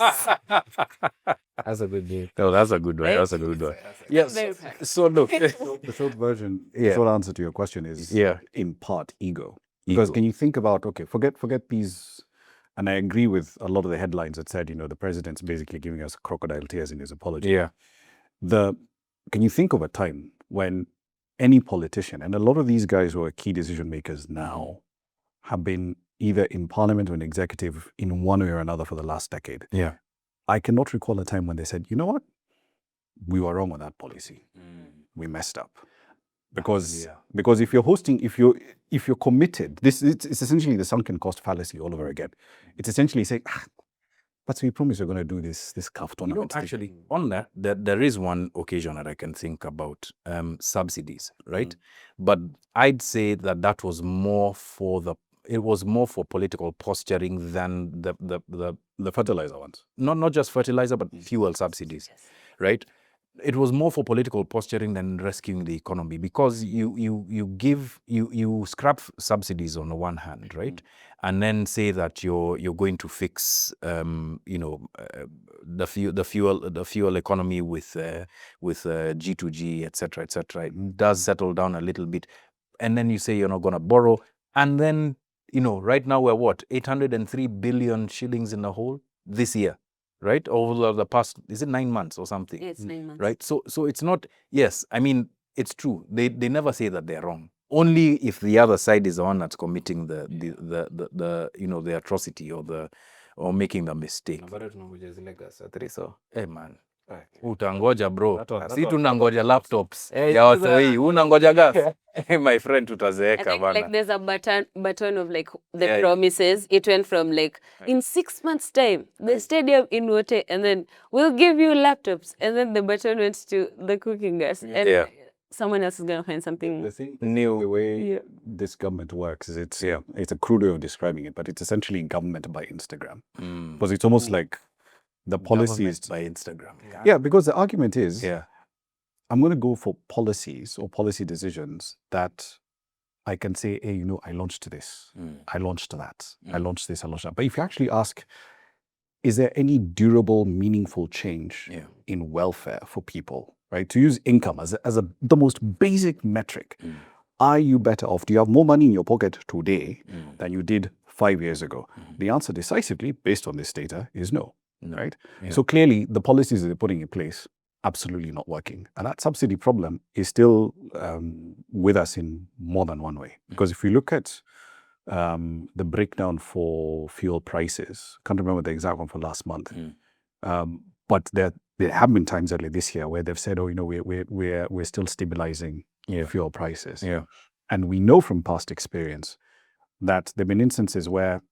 That's a good deal. No, that's a good one. Right? That's a good one. Yes. Very practical. So look. The short version, Yeah. short answer to your question is Yeah. in part ego. Because Ego. can you think about, okay, forget these, and I agree with a lot of the headlines that said, the president's basically giving us crocodile tears in his apology. Yeah. Can you think of a time when any politician, and a lot of these guys who are key decision makers now, have been either in parliament or in executive in one way or another for the last decade? Yeah. I cannot recall a time when they said, you know what, we were wrong on that policy. We messed up. Because if you're hosting, if you're committed, it's essentially the sunken cost fallacy all over again. It's essentially saying, but we promise we're going to do this CAF tournament. Actually, on that, there is one occasion that I can think about, subsidies, right? But I'd say that was more for political posturing than The fertilizer ones. not just fertilizer, but fuel subsidies, right? It was more for political posturing than rescuing the economy, because you scrap subsidies on the one hand, right, and then say that you're going to fix the fuel economy with G2G, etc. It does settle down a little bit, and then you say you're not going to borrow, and then right now we're what, 803 billion shillings in the hole this year. Right? Over the past, is it 9 months or something? Yeah, it's 9 months. Right? So it's not, yes, I mean, it's true. They never say that they're wrong. Only if the other side is the one that's committing the atrocity or making the mistake. Hey man. Utangoja bro. That Si was- tunangoja laptops. Ya wasoi, unangoja gas. My friend I tutazeeka think bana. like there's a button of like the Yeah. promises. It went from like in 6 months' time, the stadium in Wote, and then we'll give you laptops, and then the button went to the cooking gas, and Yeah. someone else is gonna find something The thing, New. the way Yeah. this government works is it's a crude way of describing it, but it's essentially government by Instagram. Because it's almost like the policies by Instagram. Yeah, because the argument is Yeah. I'm going to go for policies or policy decisions that I can say, hey, you know, I launched this, I launched that, I launched this, I launched that. But if you actually ask, is there any durable, meaningful change in welfare for people, right? To use income as the most basic metric. Are you better off? Do you have more money in your pocket today than you did 5 years ago? The answer decisively, based on this data, is no, right? Yeah. So clearly, the policies that they're putting in place, absolutely not working. And that subsidy problem is still with us in more than one way. Because if we look at the breakdown for fuel prices, can't remember the exact one for last month, but there have been times earlier this year where they've said, oh, you know, we're still stabilizing fuel prices. Yeah. And we know from past experience that there have been instances where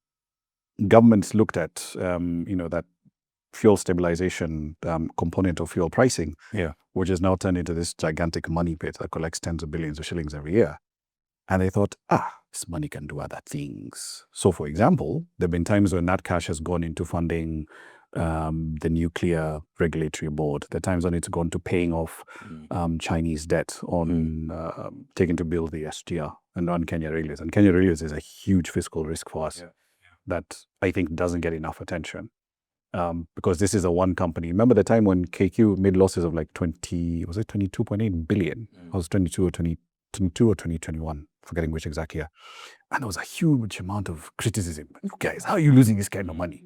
governments looked at, you know, that fuel stabilization component of fuel pricing, which has now turned into this gigantic money pit that collects tens of billions of shillings every year. And they thought, this money can do other things. So, for example, there have been times when that cash has gone into funding the nuclear regulatory board. There are times when it's gone to paying off Chinese debt on taking to build the SGR and run Kenya Railways. And Kenya Railways is a huge fiscal risk for us that I think doesn't get enough attention. Because this is a one company. Remember the time when KQ made losses of like 22.8 billion? I was 22 or 2021, forgetting which exact year. And there was a huge amount of criticism. You guys, how are you losing this kind of money?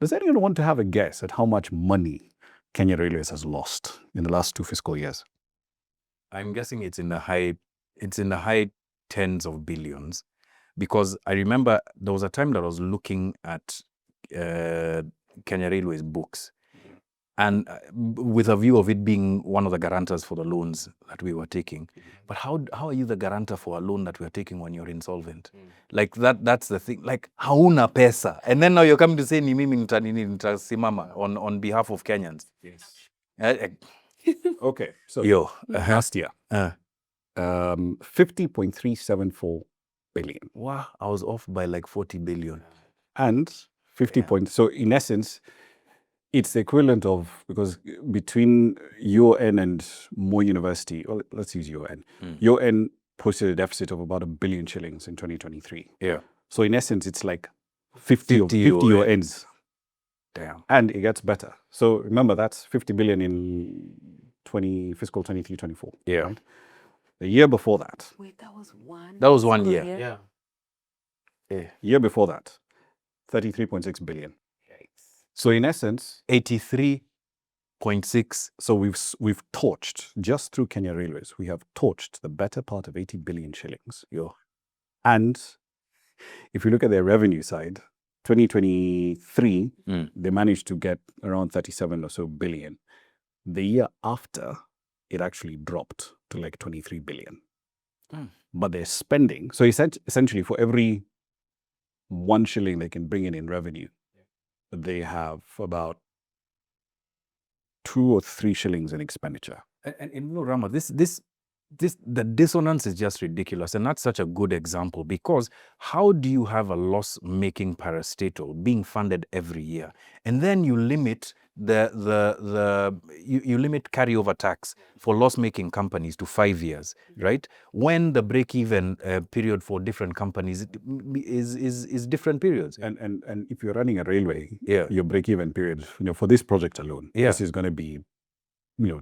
Does anyone want to have a guess at how much money Kenya Railways has lost in the last 2 fiscal years? I'm guessing it's in the high tens of billions, because I remember there was a time that I was looking at Kenya Railways books, and with a view of it being one of the guarantors for the loans that we were taking. But how are you the guarantor for a loan that we are taking when you're insolvent? Like that's the thing. Like hauna pesa, and then now you're coming to say ni mimi nitasimama on behalf of Kenyans. Yes. Eh, Okay. So Yo, last year, 50.374 billion. wow, I was off by like 40 billion. And 50 points. So in essence, it's the equivalent of, because between UON and Moi University, well, let's use UON. UON posted a deficit of about 1 billion shillings in 2023. Yeah. So in essence, it's like 50 50 UONs. Damn. And it gets better. So remember, that's 50 billion in fiscal 23-24. Yeah. Right? The year before that, Wait, that was one. That was 1 school year. year before that, 33.6 billion. So in essence, 83.6. so we've torched, just through Kenya Railways, we have torched the better part of 80 billion shillings. And if you look at their revenue side, 2023, they managed to get around 37 or so billion. The year after, it actually dropped to like 23 billion. But they're spending, so essentially for every 1 shilling they can bring in revenue, they have about 2 or 3 shillings in expenditure. And you know, Rama, the dissonance is just ridiculous. And that's such a good example, because how do you have a loss-making parastatal being funded every year, and then you limit you limit carryover tax for loss-making companies to 5 years, right? When the break-even period for different companies is different periods. And if you're running a railway, Yeah. your break-even period, for this project alone, Yeah. this is going to be,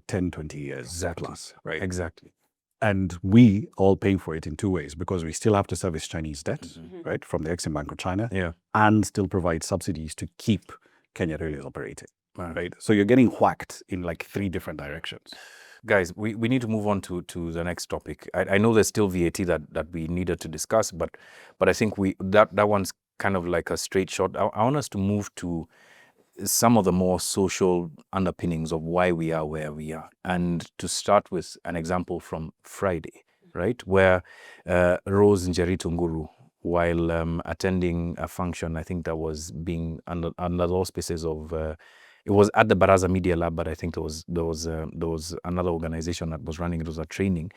10, 20 years plus, right? Exactly. And we all paying for it in 2 ways, because we still have to service Chinese debt, right, from the Exim Bank of China, Yeah. and still provide subsidies to keep Kenya Railways operating, right? So you're getting whacked in like 3 different directions. Guys, we need to move on to the next topic. I know there's still VAT that we needed to discuss, but I think that one's kind of like a straight shot. I want us to move to some of the more social underpinnings of why we are where we are. And to start with an example from Friday, right, where Rose Njeri Arrest, while attending a function, I think that was being under the auspices of, it was at the Baraza Media Lab, but I think there was another organization that was running it. Was a training,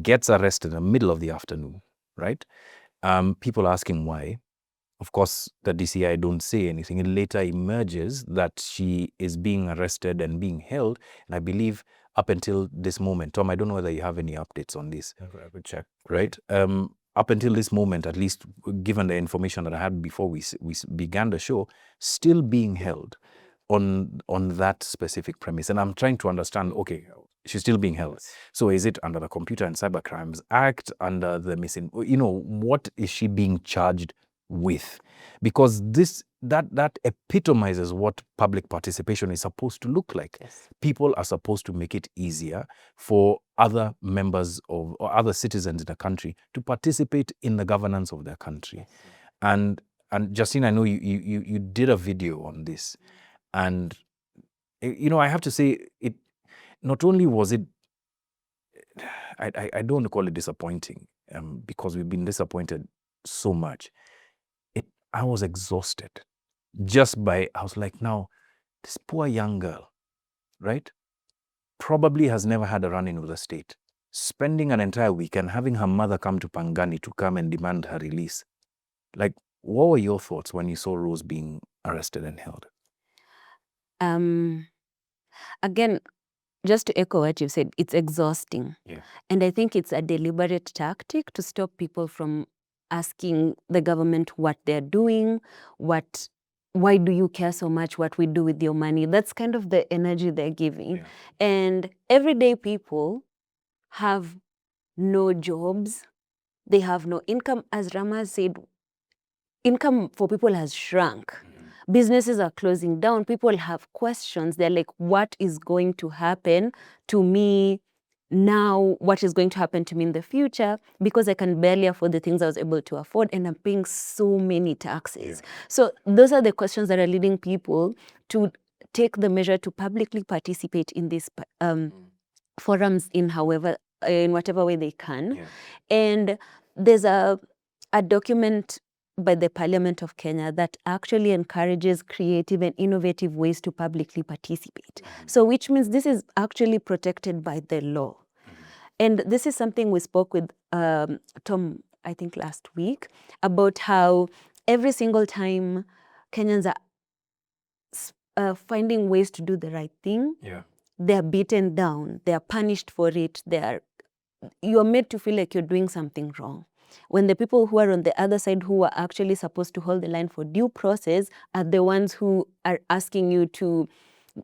gets arrested in the middle of the afternoon, right? People asking why. Of course, the DCI don't say anything. It later emerges that she is being arrested and being held. And I believe up until this moment, Tom, I don't know whether you have any updates on this. I would check. Right? Up until this moment, at least given the information that I had before we began the show, still being held on that specific premise. And I'm trying to understand, okay, she's still being held. So is it under the Computer and Cyber Crimes Act, under the missing, what is she being charged with? Because that epitomizes what public participation is supposed to look like. Yes. People are supposed to make it easier for other members or other citizens in the country to participate in the governance of their country. And Justine, I know you did a video on this, and I have to say, it not only was it, I don't want to call it disappointing, because we've been disappointed so much. I was exhausted I was like, now, this poor young girl, right, probably has never had a run-in with the state, spending an entire weekend having her mother come to Pangani to come and demand her release. Like, what were your thoughts when you saw Rose being arrested and held? Again, just to echo what you said, it's exhausting. Yeah. And I think it's a deliberate tactic to stop people from asking the government what they're doing, why do you care so much what we do with your money? That's kind of the energy they're giving. Yeah. And everyday people have no jobs. They have no income. As Rama said, income for people has shrunk. Businesses are closing down. People have questions. They're like, what is going to happen to me now? What is going to happen to me in the future? Because I can barely afford the things I was able to afford, and I'm paying so many taxes. Yeah. So those are the questions that are leading people to take the measure to publicly participate in these forums in whatever way they can. Yeah. And there's a document by the Parliament of Kenya that actually encourages creative and innovative ways to publicly participate. So which means this is actually protected by the law. And this is something we spoke with Tom, I think last week, about how every single time Kenyans are finding ways to do the right thing, they're beaten down, they're punished for it, you're made to feel like you're doing something wrong. When the people who are on the other side, who are actually supposed to hold the line for due process, are the ones who are asking you to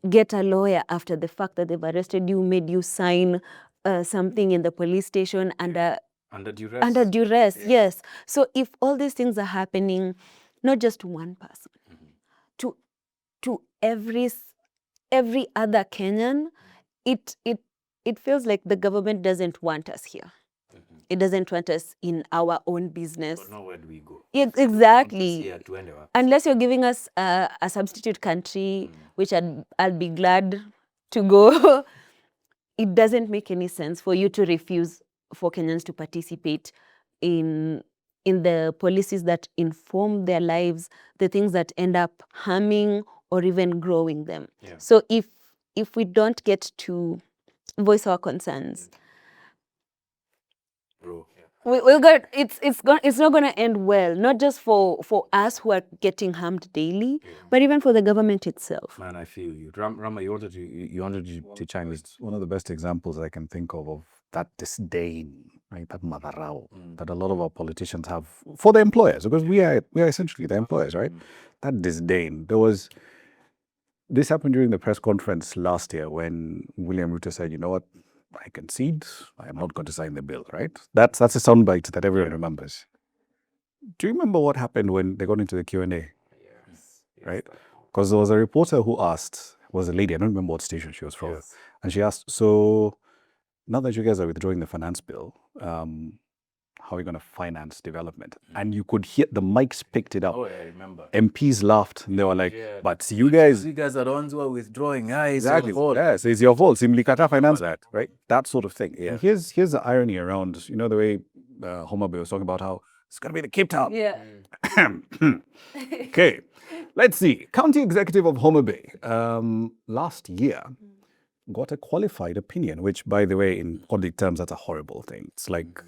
get a lawyer after the fact that they've arrested you, made you sign something in the police station under duress. Under duress, yes. So if all these things are happening, not just to one person, to every other Kenyan, it feels like the government doesn't want us here. It doesn't want us in our own business. But now where do we go? Exactly. Unless you're giving us a substitute country, which I'll be glad to go. It doesn't make any sense for you to refuse for Kenyans to participate in the policies that inform their lives, the things that end up harming or even growing them. Yeah. So if we don't get to voice our concerns, we'll get, it's not going to end well, not just for us who are getting harmed daily, but even for the government itself. Man, I feel you. Rama, you wanted to chime in. One of the best examples I can think of that disdain, right, that madarao that a lot of our politicians have for the employers, because we are essentially the employers, right? That disdain. This happened during the press conference last year when William Ruto said, you know what, I concede, I am not going to sign the bill, right? That's a soundbite that everyone remembers. Do you remember what happened when they got into the Q&A? Yes. Right? Because there was a reporter who asked, was a lady, I don't remember what station she was from, and she asked, so now that you guys are withdrawing the finance bill, how are we going to finance development? And you could hear the mics picked it up. Oh, I remember. MPs laughed and they were like, but you guys... You guys are the ones who are withdrawing. It's Exactly. your fault. Yes, it's your fault. Simlikata finance that, right? That sort of thing. Yeah. And here's the irony around, the way Homa Bay was talking about how it's going to be the Cape Town. Yeah. Okay, let's see. County Executive of Homa Bay last year got a qualified opinion, which, by the way, in public terms, that's a horrible thing. It's like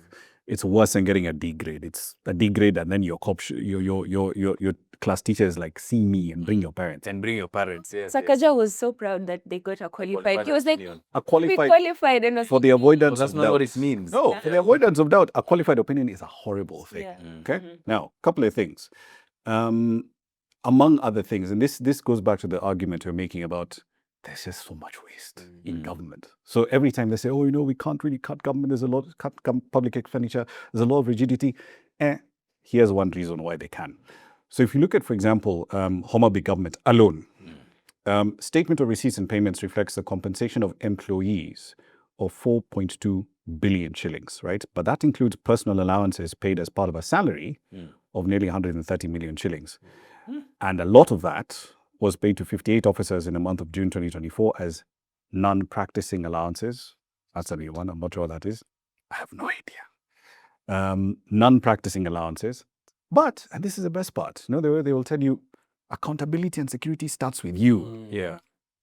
it's worse than getting a D grade. It's a D grade, and then your class teacher is like, see me and bring your parents. And bring your parents. Yes. Sakaja was so proud that they got a qualified. He was like, A we qualified qualified, and was for the avoidance That's of not doubt. what it means. No, for the avoidance of doubt, a qualified opinion is a horrible thing. Yeah. Okay. Now, a couple of things. Among other things, and this goes back to the argument we're making about there's just so much waste in government. So every time they say, oh, we can't really cut government, there's a lot of cut public expenditure, there's a lot of rigidity. Here's one reason why they can. So if you look at, for example, Homa Bay government alone, statement of receipts and payments reflects the compensation of employees of 4.2 billion shillings, right? But that includes personal allowances paid as part of a salary of nearly 130 million shillings. And a lot of that was paid to 58 officers in the month of June 2024 as non-practicing allowances. That's a new one. I'm not sure what that is. I have no idea. Non-practicing allowances. But, and this is the best part, they will tell you, accountability and security starts with you. Yeah.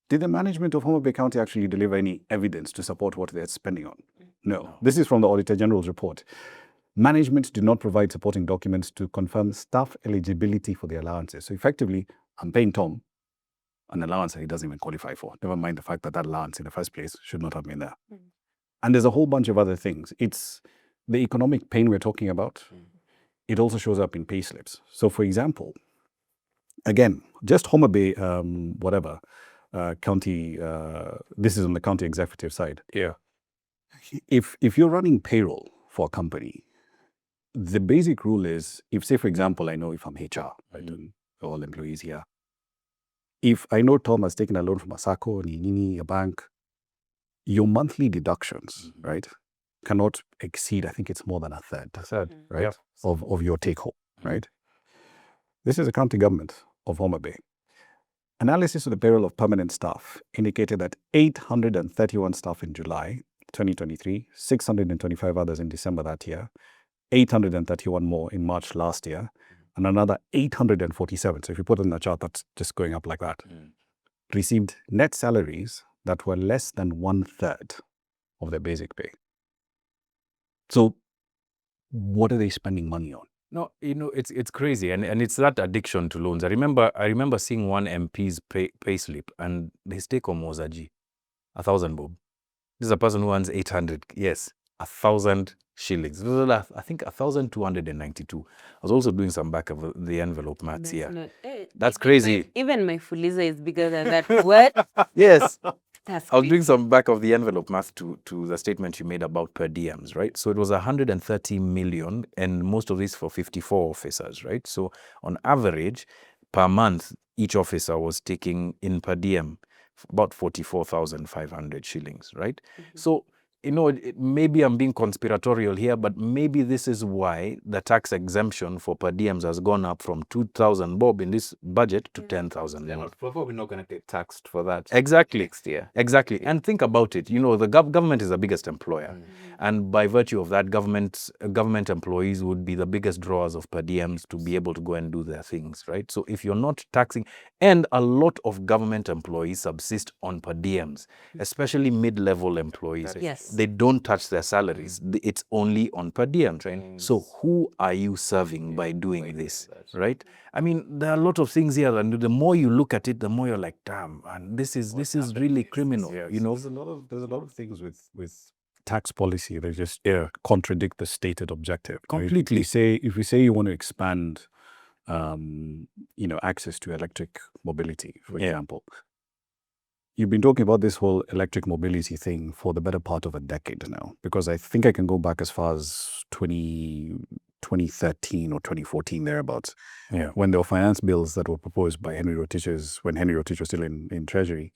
Did the management of Homa Bay County actually deliver any evidence to support what they're spending on? No. This is from the Auditor General's report. Management did not provide supporting documents to confirm staff eligibility for the allowances. So effectively, I'm paying Tom an allowance that he doesn't even qualify for. Never mind the fact that allowance in the first place should not have been there. And there's a whole bunch of other things. It's the economic pain we're talking about. It also shows up in pay slips. So for example, again, just Homa Bay, county, this is on the county executive side. Yeah. If you're running payroll for a company, the basic rule is, if say, for example, I know if I'm HR, right, and all employees here, if I know Tom has taken a loan from a SACCO, a bank, your monthly deductions, right, cannot exceed, I think it's more than a third, right, Yep. of your take home, right? This is the county government of Homa Bay. Analysis of the payroll of permanent staff indicated that 831 staff in July 2023, 625 others in December that year, 831 more in March last year, and another 847. So if you put it in the chart, that's just going up like that. Received net salaries that were less than 1/3 of their basic pay. So what are they spending money on? No, it's crazy, and it's that addiction to loans. I remember seeing one MP's pay slip, and his take home was 1,000 bob. This is a person who earns 800. Yes, 1,000 shillings. I think 1,292. I was also doing some back of the envelope maths here. That's crazy. Even my Fuliza is bigger than that. What? Yes. That's I was doing some back of the envelope math to the statement you made about per diems, right? So it was 130 million, and most of this for 54 officers, right? So on average, per month, each officer was taking in per diem about 44,500 shillings, right? So, maybe I'm being conspiratorial here, but maybe this is why the tax exemption for per diems has gone up from 2,000 bob in this budget to 10,000 bob. Probably not going to get taxed for that Exactly. next year. Exactly. And think about it. The government is the biggest employer. And by virtue of that, government employees would be the biggest drawers of per diems to be able to go and do their things, right? So if you're not taxing, and a lot of government employees subsist on per diems, especially mid-level employees. Yes. They don't touch their salaries. It's only on per diem. So who are you serving by doing this, right? I mean, there are a lot of things here, and the more you look at it, the more you're like, damn, and this is really criminal. There's a lot of things with tax policy that just contradict the stated objective. Completely. If we say you want to expand, access to electric mobility, for example. You've been talking about this whole electric mobility thing for the better part of a decade now, because I think I can go back as far as 2013 or 2014 thereabouts. Yeah. When there were finance bills that were proposed by Henry Rotich when Henry Rotich was still in Treasury,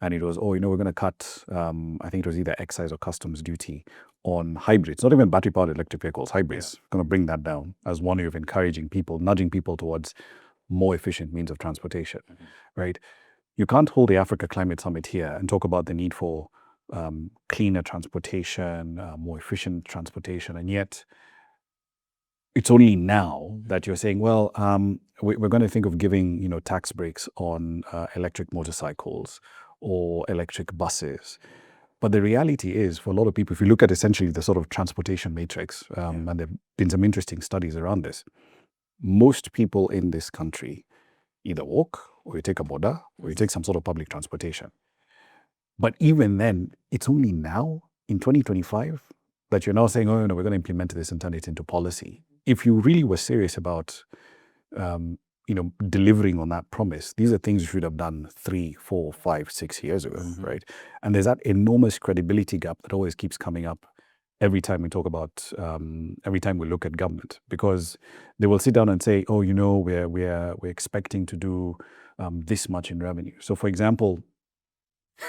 and it was, we're going to cut, I think it was either excise or customs duty on hybrids, not even battery-powered electric vehicles, hybrids. Going to bring that down as one way of encouraging people, nudging people towards more efficient means of transportation, right? You can't hold the Africa Climate Summit here and talk about the need for cleaner transportation, more efficient transportation, and yet it's only now that you're saying, well, we're going to think of giving, tax breaks on electric motorcycles or electric buses. But the reality is, for a lot of people, if you look at essentially the sort of transportation matrix, and there have been some interesting studies around this, most people in this country either walk, or you take a boda, or you take some sort of public transportation. But even then, it's only now, in 2025, that you're now saying, no, we're going to implement this and turn it into policy. If you really were serious about, delivering on that promise, these are things you should have done 3, 4, 5, 6 years ago, right? And there's that enormous credibility gap that always keeps coming up every time we talk about, every time we look at government, because they will sit down and say, we're expecting to do this much in revenue. So, for example,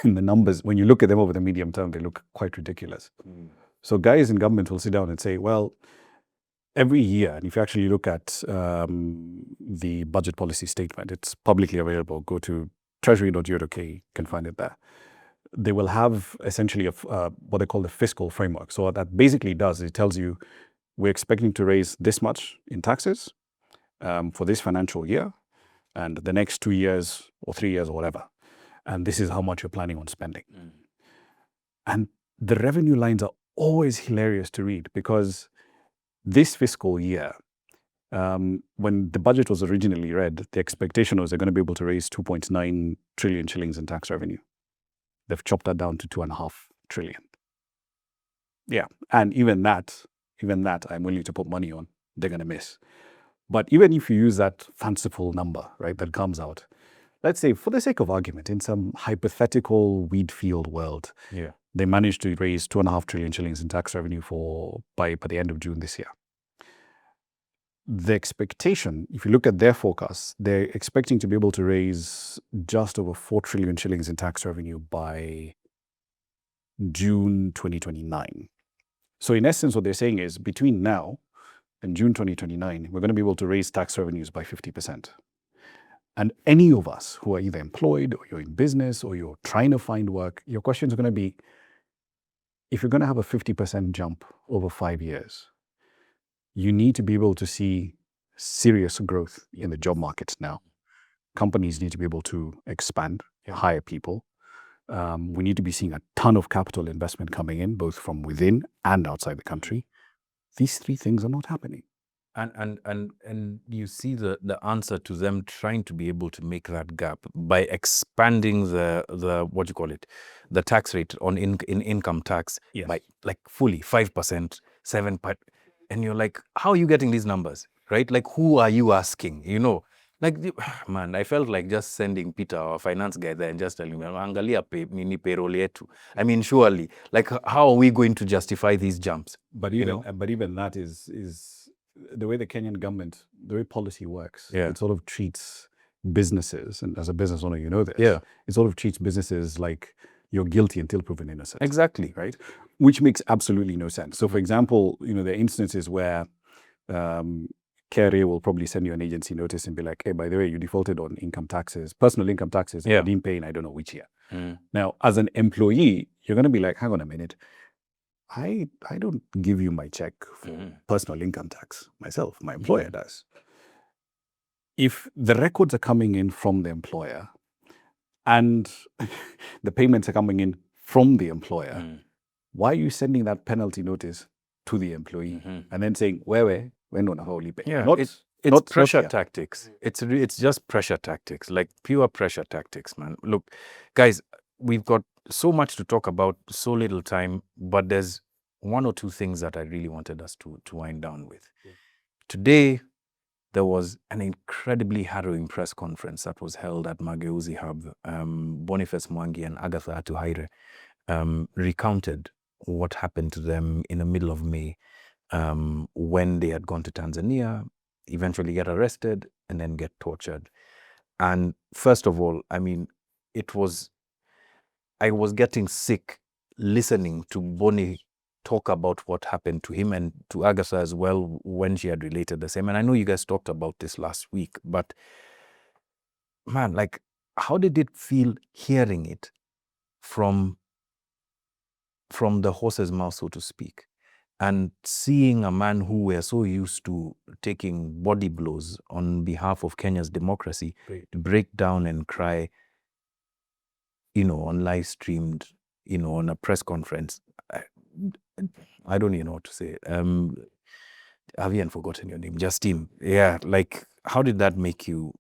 in the numbers, when you look at them over the medium term, they look quite ridiculous. So guys in government will sit down and say, well, every year, and if you actually look at the budget policy statement, it's publicly available. Go to treasury.go.ke, you can find it there. They will have essentially what they call the fiscal framework. So what that basically does, it tells you, we're expecting to raise this much in taxes for this financial year, and the next 2 years or 3 years or whatever. And this is how much you're planning on spending. And the revenue lines are always hilarious to read, because this fiscal year, when the budget was originally read, the expectation was they're going to be able to raise 2.9 trillion shillings in tax revenue. They've chopped that down to 2.5 trillion. Yeah, and even that I'm willing to put money on, they're going to miss. But even if you use that fanciful number, right, that comes out, let's say, for the sake of argument, in some hypothetical wheat field world, they managed to raise 2.5 trillion shillings in tax revenue by the end of June this year. The expectation, if you look at their forecasts, they're expecting to be able to raise just over 4 trillion shillings in tax revenue by June 2029. So in essence, what they're saying is, between now and June 2029, we're going to be able to raise tax revenues by 50%. And any of us who are either employed, or you're in business, or you're trying to find work, your question is going to be, if you're going to have a 50% jump over 5 years, you need to be able to see serious growth in the job markets now. Companies need to be able to expand, hire people. We need to be seeing a ton of capital investment coming in, both from within and outside the country. These 3 things are not happening. And you see the answer to them trying to be able to make that gap by expanding the what you call it, the tax rate on in income tax by like fully 5%, 7%. And you're like, how are you getting these numbers, right? Like, who are you asking? Like, man, I felt like just sending Peter, our finance guy, there and just telling him, angalia nini payroll yetu. I mean, surely, like, how are we going to justify these jumps? But even that is the way the Kenyan government, the way policy works. It sort of treats businesses, and as a business owner, you know this. It sort of treats businesses like you're guilty until proven innocent. Exactly. Right? Which makes absolutely no sense. So, for example, there are instances where KRA will probably send you an agency notice and be like, hey, by the way, you defaulted on income taxes, personal income taxes, you didn't pay in I don't know which year. Now, as an employee, you're going to be like, hang on a minute, I don't give you my check for personal income tax myself. My employer does. If the records are coming in from the employer and the payments are coming in from the employer, why are you sending that penalty notice to the employee and then saying, when don't I pay? It's pressure tactics. It's just pressure tactics, like pure pressure tactics, man. Look, guys, we've got so much to talk about, so little time, but there's 1 or 2 things that I really wanted us to wind down with. Today, there was an incredibly harrowing press conference that was held at Mageuzi Hub. Boniface Mwangi and Agather Atuhaire recounted what happened to them in the middle of May. when they had gone to Tanzania, eventually get arrested, and then get tortured. And first of all, I mean, I was getting sick listening to Boni talk about what happened to him and to Agatha as well when she had related the same. And I know you guys talked about this last week, but man, like, how did it feel hearing it from the horse's mouth, so to speak, and seeing a man who we're so used to taking body blows on behalf of Kenya's democracy break down and cry, on live streamed, on a press conference? I don't even know what to say. Have you forgotten your name? Justine. Yeah, like, how did that make you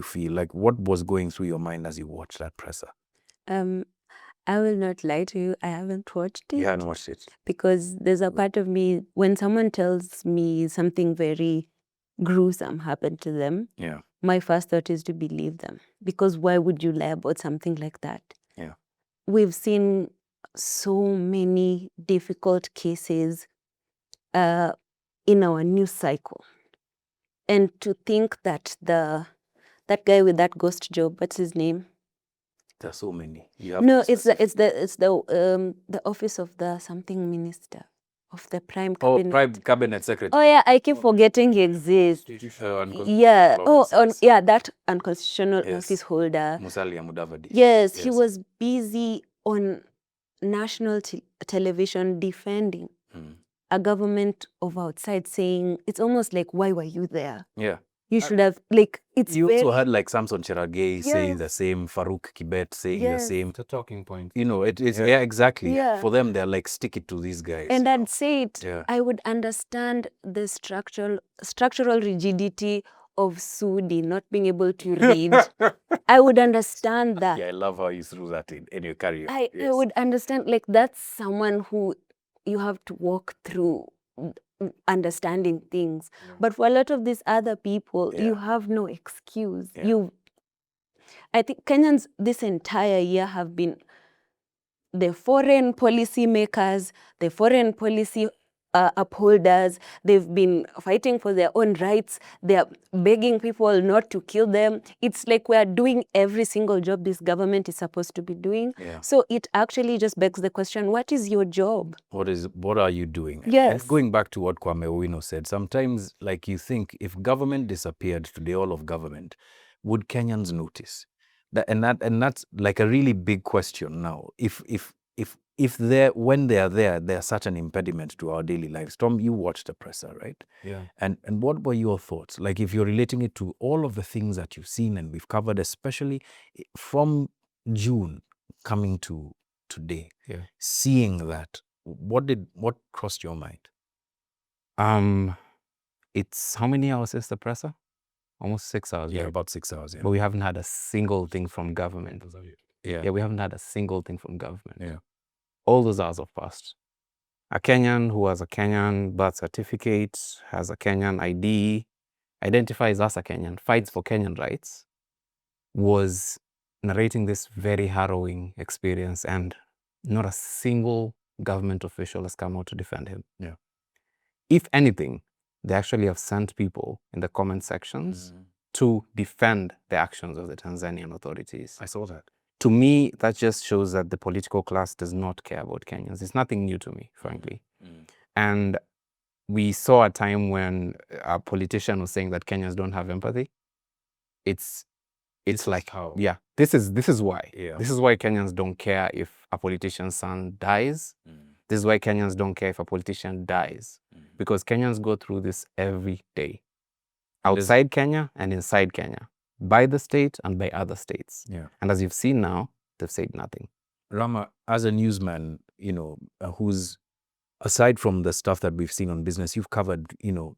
feel? Like, what was going through your mind as you watched that presser? I will not lie to you. I haven't watched it. You hadn't watched it? Because there's a part of me, when someone tells me something very gruesome happened to them, Yeah. my first thought is to believe them. Because why would you lie about something like that? Yeah. We've seen so many difficult cases in our news cycle. And to think that that guy with that ghost job, what's his name? There's so many. You have No, to it's the office of the something minister of the prime Oh, cabinet. prime cabinet secretary. Oh yeah, I keep forgetting he exists. Yeah. That unconstitutional Yes. office holder. Musalia Mudavadi. Yes, he was busy on national television defending a government of outside, saying it's almost like, why were you there? Yeah. You should have, like, it's You very... also had like Samson Cherargei saying Yes. the same, Farouk Kibet saying the Yes. same. It's a talking point. It's exactly. Yeah. For them, they're like, stick it to these guys. And I'd say it, Yeah. I would understand the structural rigidity of Sudi not being able to read. I would understand that. Yeah, I love how you threw that in. Anyway, carry on. I would understand, like, that's someone who you have to walk through understanding things. But for a lot of these other people, you have no excuse. Yeah. I think Kenyans this entire year have been the foreign policy makers, the foreign policy upholders. They've been fighting for their own rights. They're begging people not to kill them. It's like we're doing every single job this government is supposed to be doing. Yeah. So it actually just begs the question, what is your job? What are you doing? Yes. And going back to what Kwame Owino said, sometimes, like, you think if government disappeared today, all of government, would Kenyans notice? That's like a really big question now. When they are there, they're such an impediment to our daily lives. Tom, you watched the presser, right? Yeah. And what were your thoughts? Like, if you're relating it to all of the things that you've seen and we've covered, especially from June coming to today, seeing that, what crossed your mind? It's how many hours is the presser? Almost 6 hours. Yeah, right? about 6 hours. Yeah. But we haven't had a single thing from government. Yeah. Yeah, we haven't had a single thing from government. Yeah. All those hours have passed. A Kenyan who has a Kenyan birth certificate, has a Kenyan ID, identifies as a Kenyan, fights for Kenyan rights, was narrating this very harrowing experience, and not a single government official has come out to defend him. Yeah. If anything, they actually have sent people in the comment sections to defend the actions of the Tanzanian authorities. I saw that. To me, that just shows that the political class does not care about Kenyans. It's nothing new to me, frankly. And we saw a time when a politician was saying that Kenyans don't have empathy. It's like how. Yeah, this is why. Yeah. This is why Kenyans don't care if a politician's son dies. This is why Kenyans don't care if a politician dies. Because Kenyans go through this every day. Outside Kenya and inside Kenya. By the state and by other states. Yeah. And as you've seen now, they've said nothing. Rama, as a newsman, who's, aside from the stuff that we've seen on business, you've covered,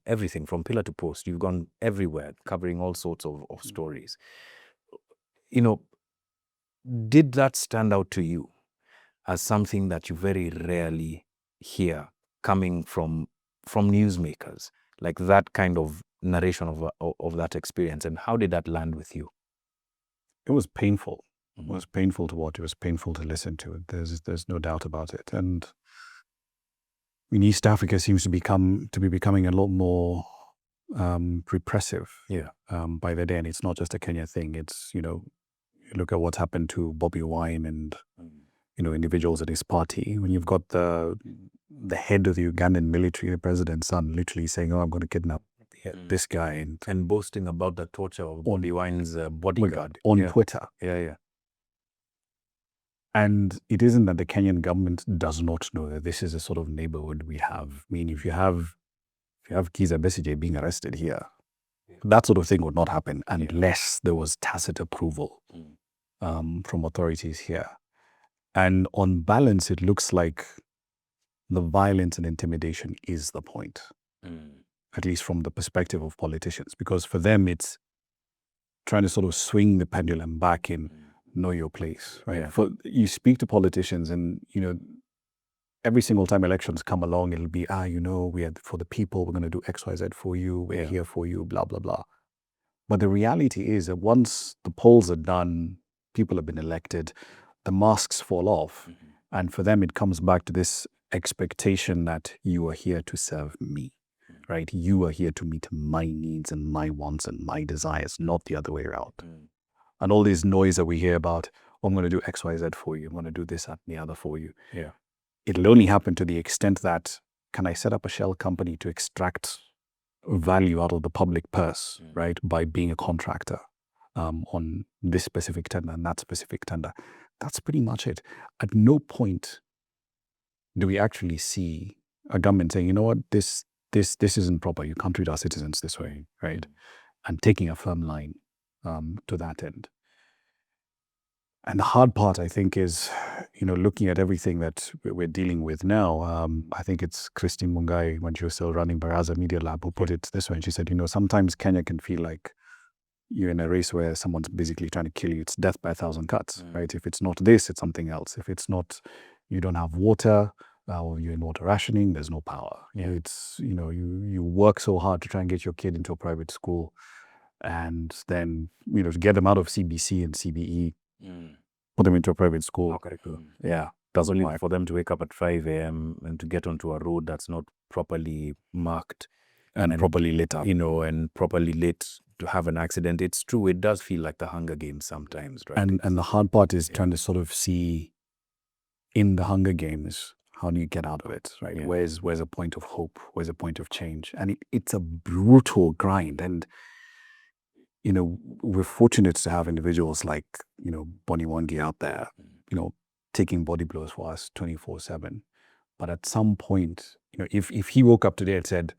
everything from pillar to post. You've gone everywhere, covering all sorts of stories. Did that stand out to you as something that you very rarely hear coming from newsmakers, like that kind of narration of that experience? And how did that land with you? It was painful. It was painful to watch. It was painful to listen to. There's no doubt about it. And in East Africa seems to be becoming a lot more repressive by the day, and it's not just a Kenya thing. It's, you know, look at what's happened to Bobby Wine and you know, individuals at his party. When you've got the head of the Ugandan military, the president's son, literally saying, "Oh, I'm going to kidnap this guy," and boasting about the torture of Bobby Wine's bodyguard on Twitter. Yeah. And it isn't that the Kenyan government does not know that this is a sort of neighborhood we have. I mean, if you have Kizza Besigye being arrested here, that sort of thing would not happen unless there was tacit approval from authorities here. And on balance, it looks like the violence and intimidation is the point, at least from the perspective of politicians, because for them, it's trying to sort of swing the pendulum back in know your place, right? Yeah. For you speak to politicians and, you know, every single time elections come along, it'll be, you know, we are for the people, we're going to do X, Y, Z for you, we're here for you, blah, blah, blah. But the reality is that once the polls are done, people have been elected, the masks fall off. And for them, it comes back to this expectation that you are here to serve me, right? You are here to meet my needs and my wants and my desires, not the other way around. And all this noise that we hear about, oh, I'm going to do X, Y, Z for you, I'm going to do this, that, and the other for you. Yeah. It'll only happen to the extent that, can I set up a shell company to extract value out of the public purse, right, by being a contractor on this specific tender and that specific tender. That's pretty much it. At no point do we actually see a government saying, you know what, this isn't proper. You can't treat our citizens this way, right? And taking a firm line to that end. And the hard part, I think, is, you know, looking at everything that we're dealing with now. I think it's Christine Mungai, when she was still running Baraza Media Lab, who put it this way. And she said, you know, sometimes Kenya can feel like you're in a race where someone's basically trying to kill you. It's death by 1,000 cuts, right? If it's not this, it's something else. If it's not, you don't have water, or you're in water rationing, there's no power. It's, you know, you work so hard to try and get your kid into a private school, and then, you know, to get them out of CBC and CBE, put them into a private school. Yeah, doesn't Only work. for them to wake up at 5 a.m. and to get onto a road that's not properly marked And properly lit up. you know, and properly lit, to have an accident. It's true, it does feel like the Hunger Games sometimes, right? And the hard part is trying to sort of see in the Hunger Games, how do you get out of it, right? Yeah. Where's a point of hope? Where's a point of change? And it's a brutal grind. And, you know, we're fortunate to have individuals like, you know, Mwangi out there, you know, taking body blows for us 24/7. But at some point, you know, if he woke up today and said,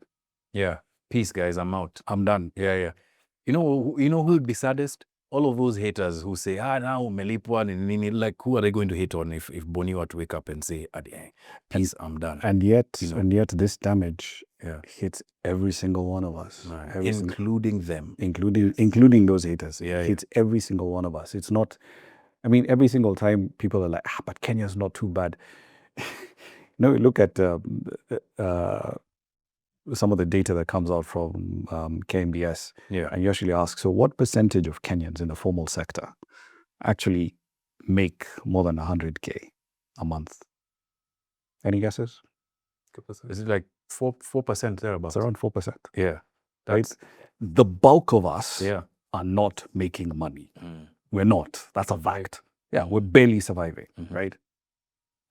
Yeah. Peace, guys, I'm out. I'm done. Yeah. You know who would be saddest? All of those haters who say, now umelipwa ni nini, like, who are they going to hate on if Boni were to wake up and say, peace, I'm done. And yet, You know. and yet this damage Yeah. hits every single one of us. Every single- Including them. including those haters. Yeah, It hits every single one of us. It's not, I mean, every single time people are like, but Kenya's not too bad. No, look at some of the data that comes out from KMBS, Yeah. and you actually ask, so what percentage of Kenyans in the formal sector actually make more than 100K a month? Any guesses? Is it like 4% thereabouts? It's around 4%. Yeah. Right? The bulk of us Yeah. are not making money. We're not. That's a fact. Yeah, we're barely surviving, right?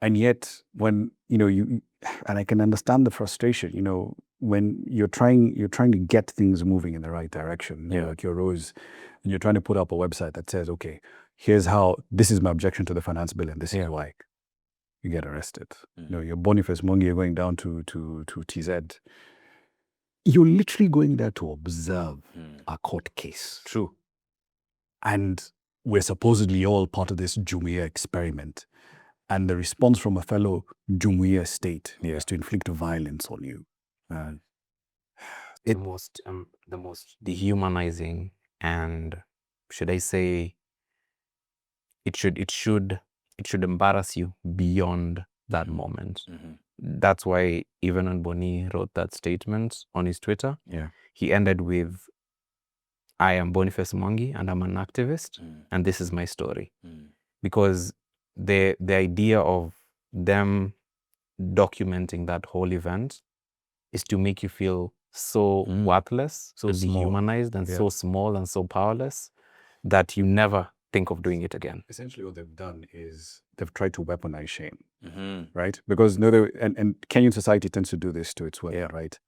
And yet, when, you know, and I can understand the frustration, you know, when you're trying to get things moving in the right direction, you know, like your Rose, and you're trying to put up a website that says, okay, here's how, this is my objection to the finance bill, and this is why. You get arrested. You know, your Boniface, Mwangi, you're going down to TZ. You're literally going there to observe a court case. True. And we're supposedly all part of this Jumuiya experiment. And the response from a fellow Jumuiya state is to inflict violence on you. The most dehumanizing, and should I say, it should embarrass you beyond that moment. That's why even when Boni wrote that statement on his Twitter, he ended with, I am Boniface Mwangi and I'm an activist, and this is my story. Because the idea of them documenting that whole event is to make you feel so worthless, So and small. dehumanized, and Yeah. so small and so powerless that you never think of doing it again. Essentially, what they've done is they've tried to weaponize shame, Mm-hmm. right? Because and Kenyan society tends to do this to its women, right?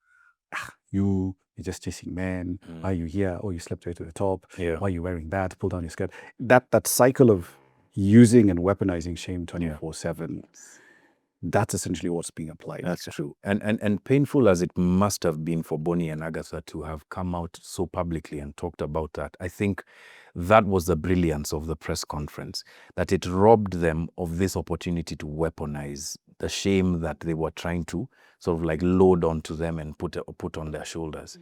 You're just chasing men. Why are you here? Oh, you slept right to the top. Yeah. Why are you wearing that? Pull down your skirt. That cycle of using and weaponizing shame 24/7. That's essentially what's being applied. That's true. And painful as it must have been for Bonnie and Agatha to have come out so publicly and talked about that, I think that was the brilliance of the press conference, that it robbed them of this opportunity to weaponize the shame that they were trying to sort of like load onto them and put on their shoulders.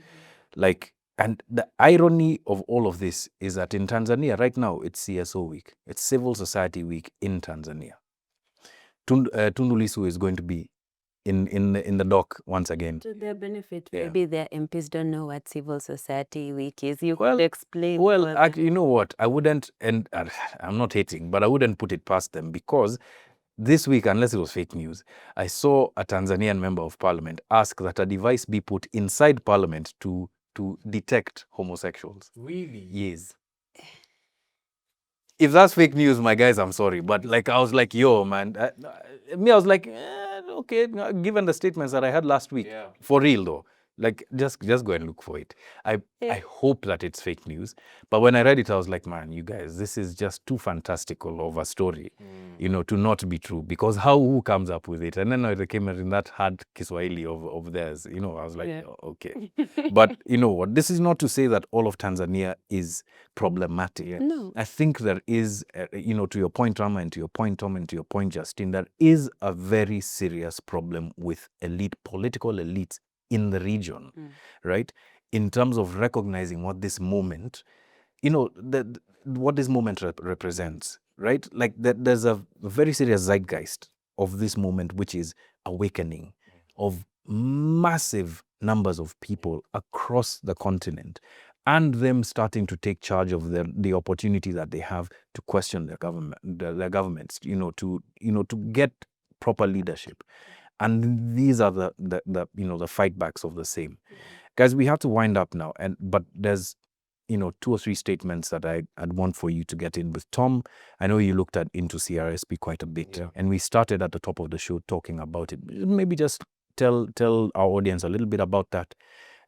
Like, and the irony of all of this is that in Tanzania right now, it's CSO week. It's Civil Society Week in Tanzania. Tundu Lissu is going to be in the dock once again. To their benefit, Yeah. maybe their MPs don't know what civil society week is. You Well- could explain. Well, for them. actually, you know what? I wouldn't, and I'm not hating, but I wouldn't put it past them, because this week, unless it was fake news, I saw a Tanzanian member of parliament ask that a device be put inside parliament to detect homosexuals. Really? Yes. If that's fake news, my guys, I'm sorry. But like, I was like, yo, man. I was like, okay, given the statements that I had last week, Yeah. for real though, like, just go and look for it. I hope that it's fake news. But when I read it, I was like, man, you guys, this is just too fantastical of a story, you know, to not be true. Because who comes up with it? And then it came in that hard Kiswahili of theirs, you know, I was like, oh, okay. But you know what? This is not to say that all of Tanzania is problematic. No. I think there is, you know, to your point, Rama, and to your point, Tom, and to your point, Justin, there is a very serious problem with political elites in the region, right? In terms of recognizing what this moment, you know, what this moment represents, right? Like there's a very serious zeitgeist of this moment, which is awakening of massive numbers of people across the continent, and them starting to take charge of the opportunity that they have to question their governments, to get proper leadership. And these are the the fight backs of the same. Guys, we have to wind up now, but there's 2 or 3 statements that I'd want for you to get in with. Tom, I know you looked into CRSP quite a bit, and we started at the top of the show talking about it. Maybe just tell our audience a little bit about that,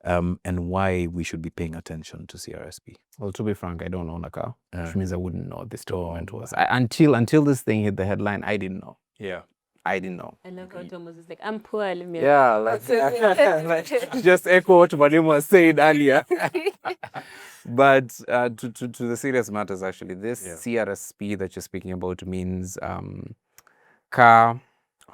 and why we should be paying attention to CRSP. Well, to be frank, I don't own a car, which means I wouldn't know what this document was. Until this thing hit the headline, I didn't know. Yeah. I didn't know. I love how Tom was just like, I'm poor. Let me like just echo what Madim was saying earlier. But to the serious matters, actually, this CRSP that you're speaking about means car.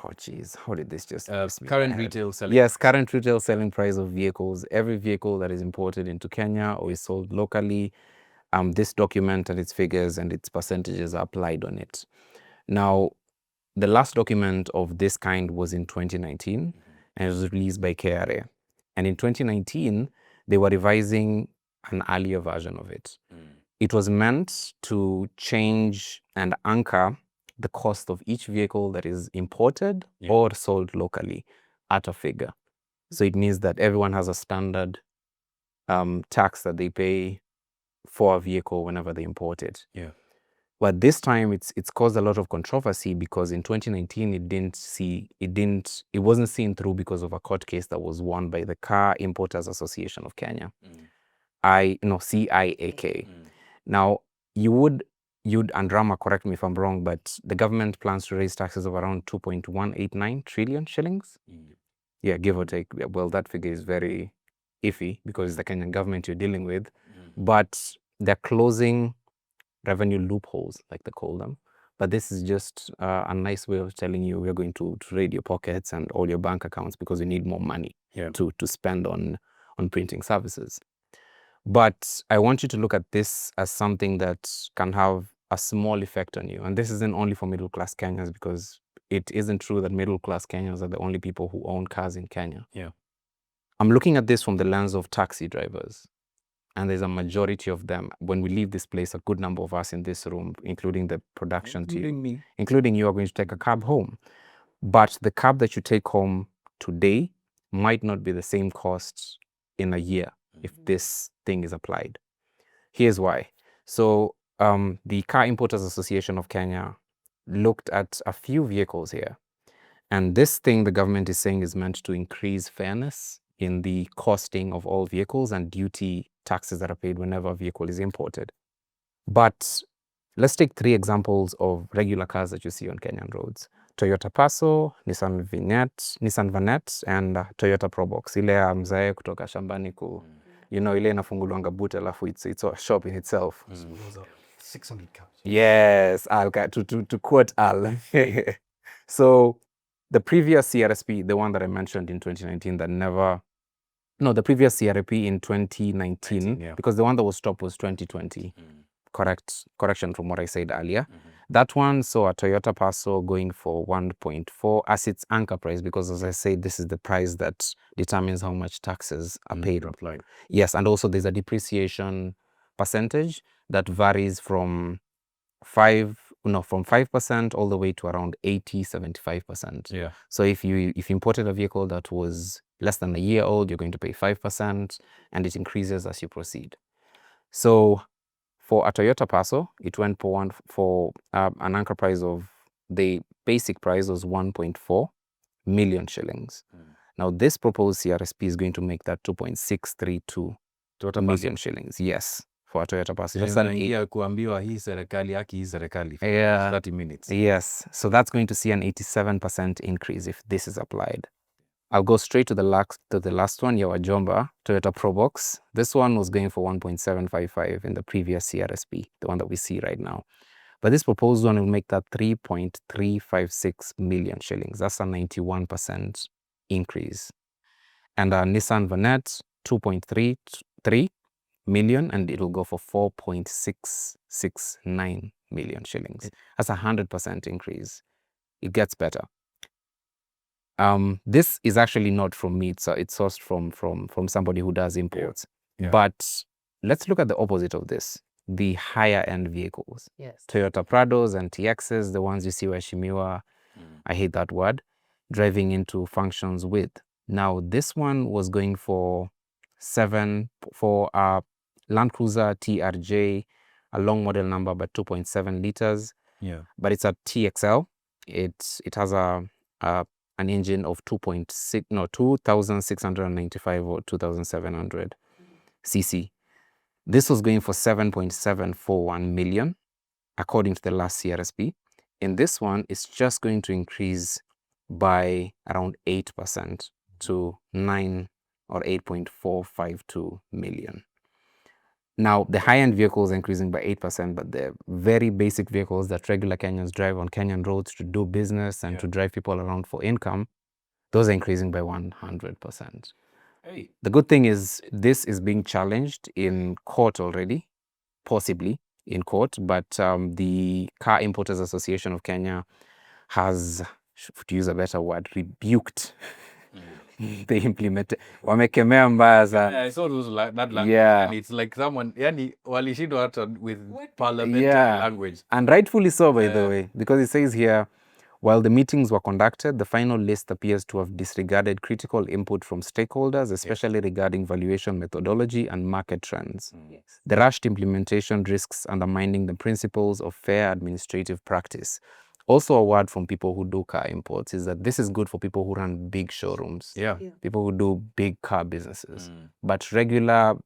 Oh, geez, how did this just? Current retail selling. Yes, current retail selling price of vehicles. Every vehicle that is imported into Kenya or is sold locally, this document and its figures and its percentages are applied on it. Now, the last document of this kind was in 2019, and it was released by KRA. And in 2019, they were revising an earlier version of it. It was meant to change and anchor the cost of each vehicle that is imported or sold locally at a figure. So it means that everyone has a standard tax that they pay for a vehicle whenever they import it. Yeah. But this time it's caused a lot of controversy because in 2019 it wasn't seen through because of a court case that was won by the Car Importers Association of Kenya. CIAK. Now you'd, and Rama, correct me if I'm wrong, but the government plans to raise taxes of around 2.189 trillion shillings. Yeah, give or take. Well, that figure is very iffy because it's the Kenyan government you're dealing with, but they're closing revenue loopholes, like they call them. But this is just a nice way of telling you we're going to raid your pockets and all your bank accounts because you need more money to spend on printing services. But I want you to look at this as something that can have a small effect on you. And this isn't only for middle-class Kenyans, because it isn't true that middle-class Kenyans are the only people who own cars in Kenya. Yeah. I'm looking at this from the lens of taxi drivers. And there's a majority of them. When we leave this place, a good number of us in this room, including the production team, including you, are going to take a cab home. But the cab that you take home today might not be the same cost in a year if this thing is applied. Here's why. So the Car Importers Association of Kenya looked at a few vehicles here. And this thing the government is saying is meant to increase fairness in the costing of all vehicles and duty taxes that are paid whenever a vehicle is imported. But let's take 3 examples of regular cars that you see on Kenyan roads. Toyota Passo, Nissan Vanette, and Toyota Probox. Ile ya mzae kutoka shambani you know, ile inafunguliwanga boot alafu it's a shop in itself. 600 cars. Yes, Al, to quote Al. So the previous CRSP, the one that I mentioned in 2019 that never, no, the previous CRSP in 2019, because the one that was stopped was 2020. Correction from what I said earlier. That one saw a Toyota Passo going for 1.4 as its anchor price, because as I said, this is the price that determines how much taxes are paid. Yes, and also there's a depreciation percentage that varies from 5% all the way to around 80-75%. Yeah. So if you imported a vehicle that was less than a year old, you're going to pay 5%, and it increases as you proceed. So for a Toyota Passo, it went for an anchor price of, the basic price was 1.4 million shillings. Now this proposed CRSP is going to make that 2.632 million shillings. Yes, for a Toyota Passo. Just an kuambiwa hii serikali haki hii serikali. 30 minutes. Yes, so that's going to see an 87% increase if this is applied. I'll go straight to the last one, Yawa Jomba, Toyota Probox. This one was going for 1.755 in the previous CRSP, the one that we see right now. But this proposed one will make that 3.356 million shillings. That's a 91% increase. And our Nissan Vanette, 2.33 million, and it'll go for 4.669 million shillings. That's a 100% increase. It gets better. This is actually not from me, it's sourced from somebody who does imports. Yeah. But let's look at the opposite of this, the higher end vehicles. Yes. Toyota Prados and TXs, the ones you see where Shimiwa, I hate that word, driving into functions with. Now this one was going for Land Cruiser TRJ, a long model number, but 2.7 liters. Yeah. But it's a TXL. It has an engine of 2,695 or 2,700 cc. This was going for 7.741 million, according to the last CRSP. In this one, it's just going to increase by around 8% to 9 or 8.452 million. Now, the high-end vehicles are increasing by 8%, but the very basic vehicles that regular Kenyans drive on Kenyan roads to do business and to drive people around for income, those are increasing by 100%. Hey. The good thing is this is being challenged in court already, possibly in court, but the Car Importers Association of Kenya has, to use a better word, rebuked they implemented. Wamekemea mbaya sana. I saw it was like that language. Yeah. And it's like someone, yani, walishindwa hata with parliamentary language. And rightfully so, by the way, because it says here, while the meetings were conducted, the final list appears to have disregarded critical input from stakeholders, especially regarding valuation methodology and market trends. Yes. The rushed implementation risks undermining the principles of fair administrative practice. Also, a word from people who do car imports is that this is good for people who run big showrooms. Yeah. People who do big car businesses. But regular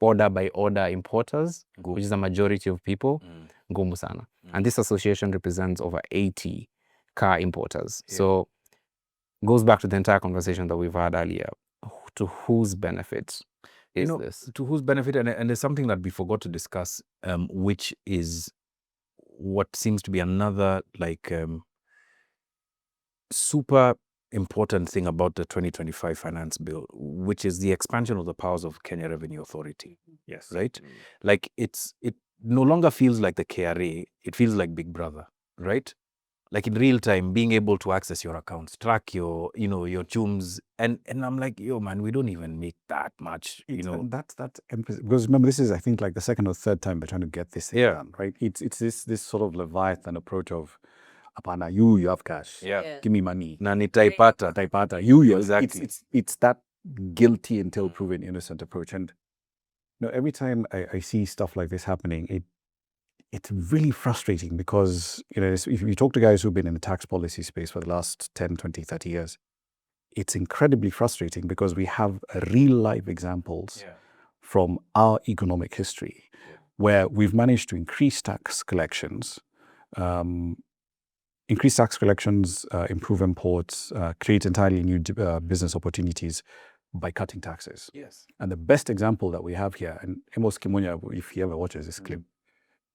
order by order importers, which is a majority of people, ngumu sana. And this association represents over 80 car importers. So goes back to the entire conversation that we've had earlier. To whose benefit is this? To whose benefit? And there's something that we forgot to discuss, which is what seems to be another super important thing about the 2025 finance bill, which is the expansion of the powers of Kenya Revenue Authority. Yes. Right? Like it no longer feels like the KRA, it feels like Big Brother, right? Like in real time, being able to access your accounts, track your chums, and I'm like, yo man, we don't even make that much, And that's emphasis, because remember, this is, I think, like the second or third time we're trying to get this thing done, right? It's this sort of Leviathan approach of apana, you have cash. Yeah. Give me money. Na nitaipata. Taipata. You Exactly. It's that guilty until proven innocent approach. And every time I see stuff like this happening, it's really frustrating because, if you talk to guys who've been in the tax policy space for the last 10, 20, 30 years, it's incredibly frustrating because we have real life examples from our economic history where we've managed to increase tax collections, improve imports, create entirely new business opportunities by cutting taxes. Yes. And the best example that we have here, and Amos Kimonya, if he ever watches this clip,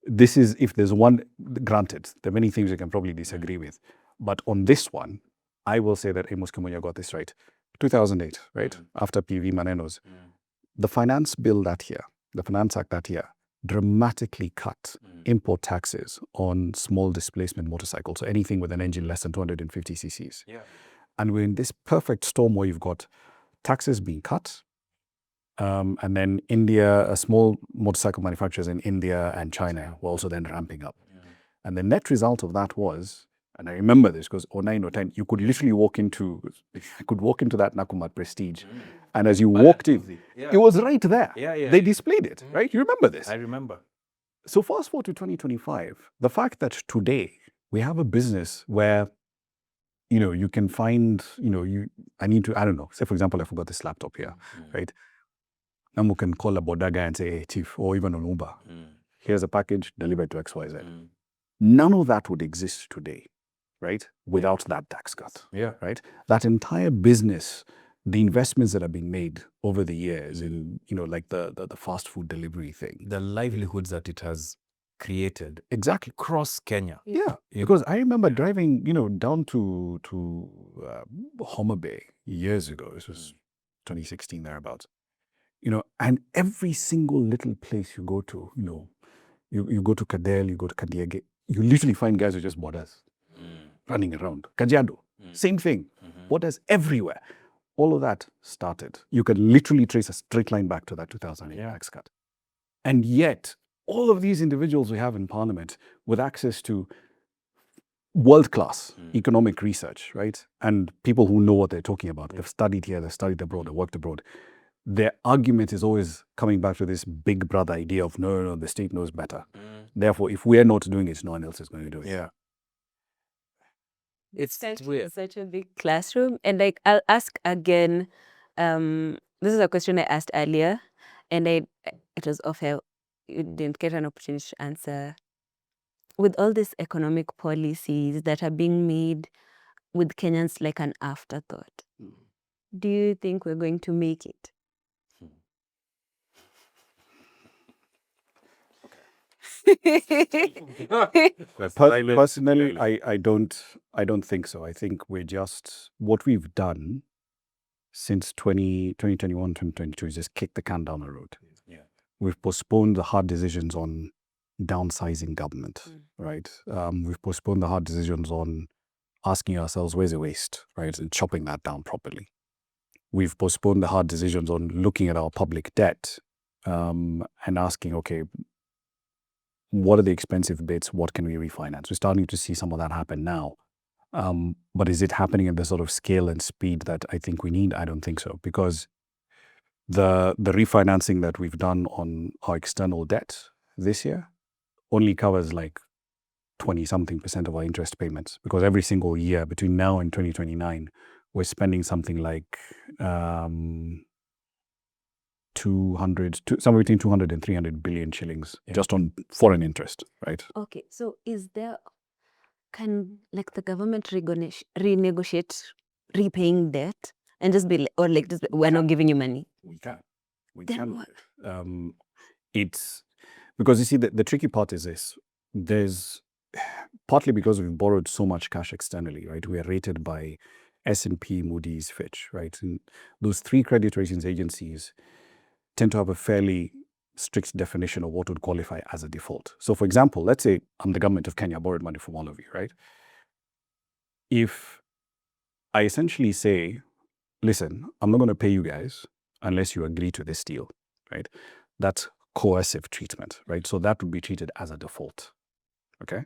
this is, if there's one, granted, there are many things we can probably disagree with, but on this one, I will say that Amos Kimonya got this right. 2008, right? After PV Manenos, the Finance Bill that year, the Finance Act that year, dramatically cut import taxes on small displacement motorcycles, so anything with an engine less than 250 cc's. Yeah. And we're in this perfect storm where you've got taxes being cut, and then India, small motorcycle manufacturers in India and China were also then ramping up. And the net result of that was, and I remember this because 09 or 10, you could literally walk into that Nakumatt Prestige. And as you walked in, it was right there. They displayed it, right? You remember this? I remember. So fast forward to 2025, the fact that today we have a business where, you can find, I don't know, say for example, I forgot this laptop here, right? Namu can call a boda guy and say, hey, chief, or even on Uber, here's a package, delivered to XYZ. None of that would exist today, right? Without that tax cut, right? That entire business, the investments that have been made over the years in, like the fast food delivery thing. The livelihoods that it has created. Exactly. Across Kenya. Yeah. Because I remember driving, down to Homer Bay years ago. This was 2016 thereabouts. And every single little place you go to, you go to Kadel, you go to Kadiege, you literally find guys who are just borders running around. Kajiado, same thing. Borders everywhere. All of that started. You can literally trace a straight line back to that 2008 tax cut. And yet, all of these individuals we have in Parliament with access to world-class economic research, right? And people who know what they're talking about. They've studied here, they've studied abroad, they've worked abroad. Their argument is always coming back to this big brother idea of, no, the state knows better. Therefore, if we're not doing it, no one else is going to do it. Yeah. It's such a big classroom. And I'll ask again, this is a question I asked earlier, and it was off air. You didn't get an opportunity to answer. With all these economic policies that are being made with Kenyans like an afterthought, do you think we're going to make it? Personally, I don't think so. I think we're just, what we've done since 2021, 2022 is just kick the can down the road. We've postponed the hard decisions on downsizing government, right? We've postponed the hard decisions on asking ourselves, where's the waste, right? And chopping that down properly. We've postponed the hard decisions on looking at our public debt and asking, okay, what are the expensive bits? What can we refinance? We're starting to see some of that happen now. But is it happening at the sort of scale and speed that I think we need? I don't think so, because the refinancing that we've done on our external debt this year only covers like 20-something% of our interest payments, because every single year between now and 2029, we're spending something like 200, somewhere between 200 and 300 billion shillings just on foreign interest, right? Okay, so can the government renegotiate repaying debt and just be we're not giving you money? We can. Then what? It's because you see the tricky part is this. There's partly because we've borrowed so much cash externally, right? We are rated by S&P, Moody's, Fitch, right? And those three credit ratings agencies tend to have a fairly strict definition of what would qualify as a default. So for example, let's say I'm the government of Kenya, borrowed money from all of you, right? If I essentially say, listen, I'm not going to pay you guys unless you agree to this deal, right? That's coercive treatment, right? So that would be treated as a default, okay?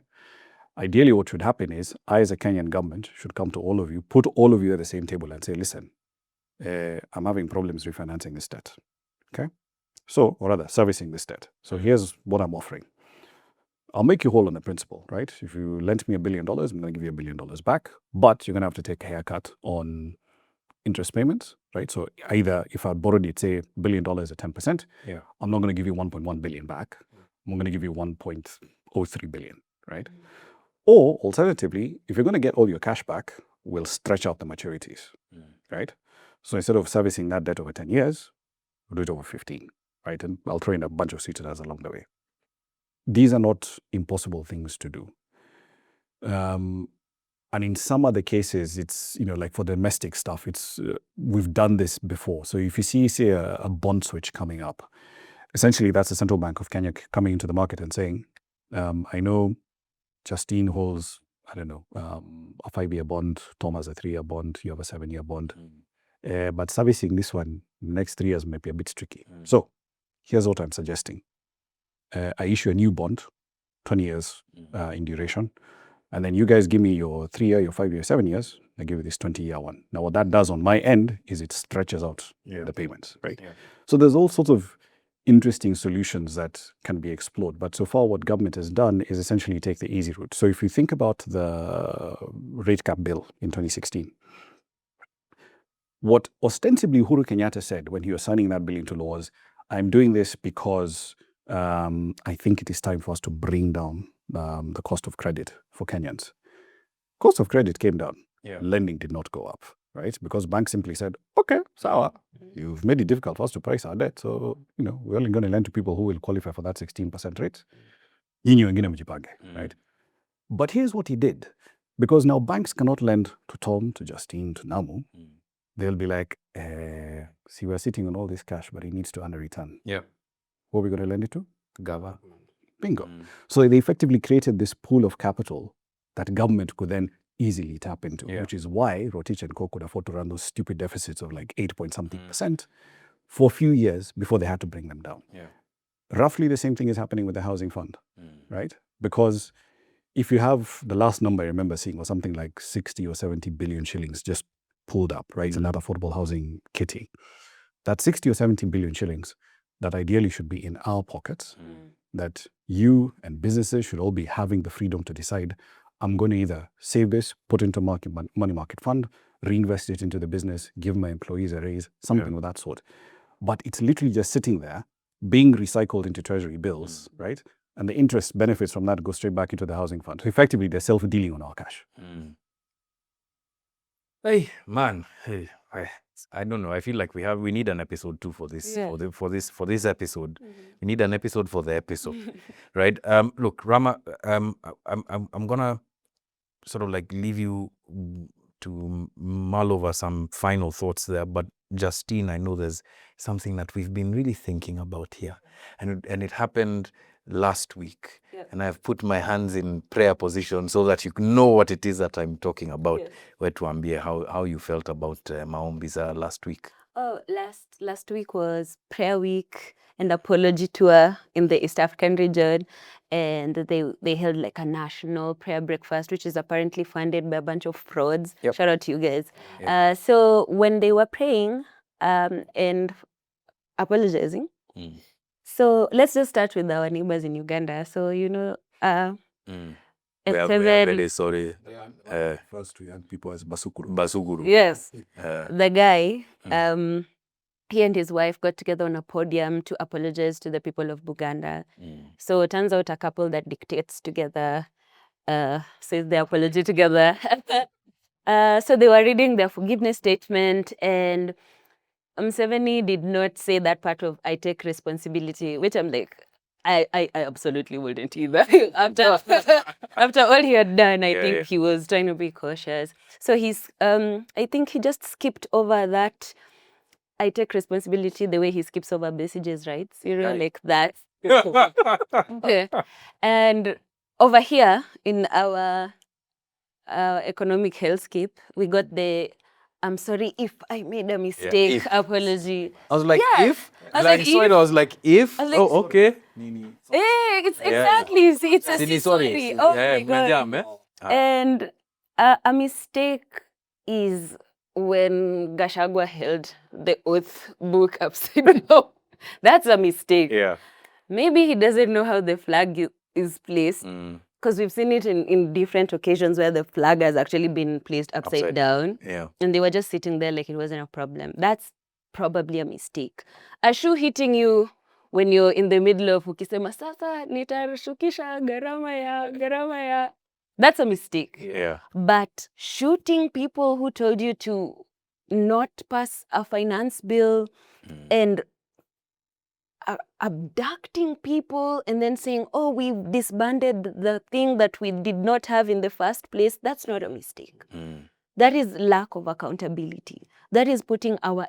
Ideally, what should happen is I, as a Kenyan government, should come to all of you, put all of you at the same table and say, listen, I'm having problems refinancing this debt. Okay? So, or rather, servicing this debt. So here's what I'm offering. I'll make you whole on the principle, right? If you lent me $1 billion, I'm going to give you $1 billion back, but you're going to have to take a haircut on interest payments, right? So either if I borrowed it, say $1 billion at 10%, Yeah. I'm not going to give you 1.1 billion back. I'm going to give you 1.03 billion, right? Or alternatively, if you're going to get all your cash back, we'll stretch out the maturities, right? So instead of servicing that debt over 10 years, we'll do it over 15, right? And I'll throw in a bunch of sweeteners along the way. These are not impossible things to do. And in some other cases, it's, like for domestic stuff, it's we've done this before. So if you see, say, a bond switch coming up, essentially that's the Central Bank of Kenya coming into the market and saying, I know Justine holds, I don't know, a 5-year bond, Tom has a 3-year bond, you have a 7-year bond. But servicing this one, next 3 years might be a bit tricky. So here's what I'm suggesting. I issue a new bond, 20 years in duration. And then you guys give me your 3-year, your 5-year, 7 years. I give you this 20-year one. Now, what that does on my end is it stretches out the payments, right? Yeah. So there's all sorts of interesting solutions that can be explored. But so far, what government has done is essentially take the easy route. So if you think about the rate cap bill in 2016, what ostensibly Uhuru Kenyatta said when he was signing that bill into law was, I'm doing this because I think it is time for us to bring down the cost of credit for Kenyans. Cost of credit came down. Yeah. Lending did not go up, right? Because banks simply said, okay, sawa, you've made it difficult for us to price our debt. So, we're only going to lend to people who will qualify for that 16% rate. Nyinyi wengine mjipange, right? But here's what he did. Because now banks cannot lend to Tom, to Justine, to Namu. They'll be like, see, we're sitting on all this cash, but it needs to earn a return. Yeah. What are we going to lend it to? Gava. Bingo. So they effectively created this pool of capital that government could then easily tap into, which is why Rotich and Co could afford to run those stupid deficits of like 8-point-something% for a few years before they had to bring them down. Yeah. Roughly the same thing is happening with the housing fund, right? Because if you have the last number I remember seeing was something like 60 or 70 billion shillings just pulled up, right? And that affordable housing kitty. That 60 or 70 billion shillings that ideally should be in our pockets, that you and businesses should all be having the freedom to decide, I'm going to either save this, put into money market fund, reinvest it into the business, give my employees a raise, something of that sort. But it's literally just sitting there, being recycled into treasury bills, right? And the interest benefits from that go straight back into the housing fund. So effectively, they're self-dealing on our cash. Hey, man. Hey, I don't know. I feel like we need an episode 2 for this. Yeah. For this episode, we need an episode for the episode, right? Look, Rama, I'm gonna sort of like leave you to mull over some final thoughts there. But Justine, I know there's something that we've been really thinking about here, and it happened last week. Yep. And I've put my hands in prayer position so that you know what it is that I'm talking about. Yes. Where to Ambie, how you felt about Maombiza last week? Oh, last week was prayer week and apology tour in the East African region, and they held like a national prayer breakfast, which is apparently funded by a bunch of frauds. Yep. Shout out to you guys. Yep. So when they were praying and apologizing, so let's just start with our neighbors in Uganda. So we are very sorry. First to young people as Basuguru. Yes, the guy. He and his wife got together on a podium to apologize to the people of Buganda. So it turns out a couple that dictates together says their apology together. So they were reading their forgiveness statement, and Museveni did not say that part of I take responsibility, which I'm like, I absolutely wouldn't either. After all he had done, I think he was trying to be cautious. So I think he just skipped over that I take responsibility the way he skips over messages, right? Like that. And over here in our economic hellscape, we got the I'm sorry if I made a mistake. if. Apology. I was like, Yeah. if? I was Like, like, saw it, if. I was like, if? I was like, Oh, okay. It's exactly. See, it's a Sini, sorry. Oh yeah, my God. mmejam, eh? And a mistake is when Gachagua held the oath book upside down. That's a mistake. Yeah. Maybe he doesn't know how the flag is placed. Because we've seen it in different occasions where the flag has actually been placed upside down. Yeah. And they were just sitting there like it wasn't a problem. That's probably a mistake. A shoe hitting you when you're in the middle of ukisema sasa nitarashukisha gharama ya. That's a mistake. Yeah. But shooting people who told you to not pass a finance bill and abducting people and then saying, oh, we've disbanded the thing that we did not have in the first place, that's not a mistake. That is lack of accountability. That is putting all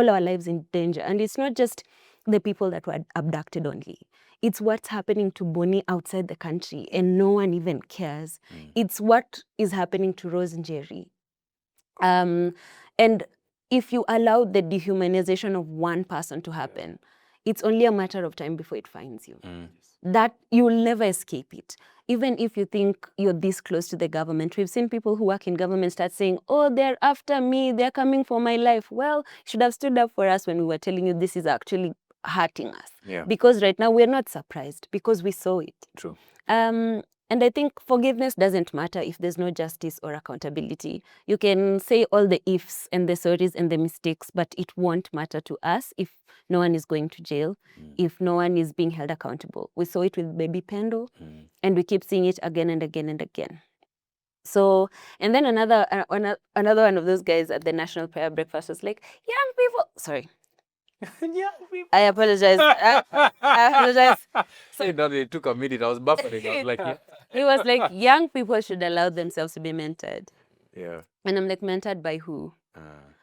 our lives in danger. And it's not just the people that were abducted only. It's what's happening to Boni outside the country and no one even cares. It's what is happening to Rose Njeri. And if you allow the dehumanization of one person to happen, it's only a matter of time before it finds you. That you will never escape it. Even if you think you're this close to the government, we've seen people who work in government start saying, oh, they're after me, they're coming for my life. Well, you should have stood up for us when we were telling you this is actually hurting us. Yeah. Because right now we're not surprised because we saw it. True. And I think forgiveness doesn't matter if there's no justice or accountability. You can say all the ifs and the sorries and the mistakes, but it won't matter to us if no one is going to jail, if no one is being held accountable. We saw it with Baby Pendo, and we keep seeing it again and again and again. So, and then another one of those guys at the National Prayer Breakfast was like, young people, sorry. I apologize. I apologize. Say no, it took a minute. I was buffering. I was like, yeah. He was like, young people should allow themselves to be mentored. Yeah. And I'm like, mentored by who?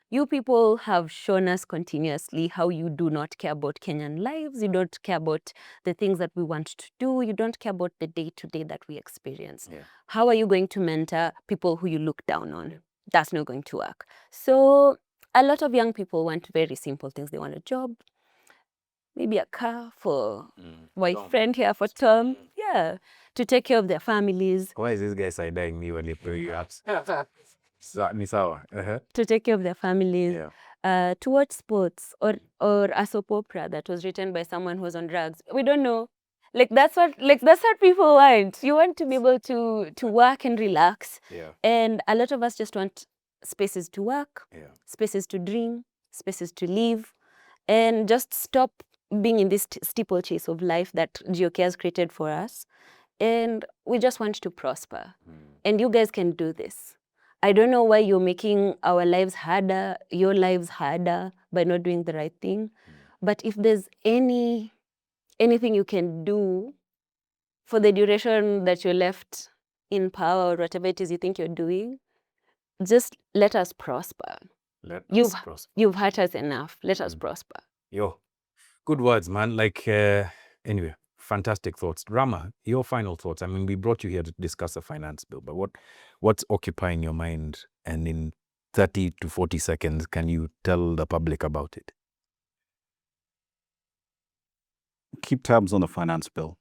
You people have shown us continuously how you do not care about Kenyan lives. You don't care about the things that we want to do. You don't care about the day-to-day that we experience. Yeah. How are you going to mentor people who you look down on? That's not going to work. So a lot of young people want very simple things. They want a job, maybe a car for boyfriend here for Tom. Yeah, to take care of their families. Why is this guy side-eyeing me when you play your apps? Ni sawa. To take care of their families. Yeah. To watch sports or a soap opera that was written by someone who was on drugs. We don't know. That's what people want. You want to be able to work and relax. Yeah. And a lot of us just want spaces to work, Yeah. spaces to dream, spaces to live, and just stop being in this steeplechase of life that GOK has created for us. And we just want to prosper. And you guys can do this. I don't know why you're making our lives harder, your lives harder by not doing the right thing. But if there's anything you can do for the duration that you're left in power or whatever it is you think you're doing, just let us prosper. You've hurt us enough. Let us prosper. Yo, good words, man. Anyway, fantastic thoughts. Rama, your final thoughts. I mean, we brought you here to discuss a finance bill, but what's occupying your mind? And in 30 to 40 seconds, can you tell the public about it? Keep tabs on the finance bill,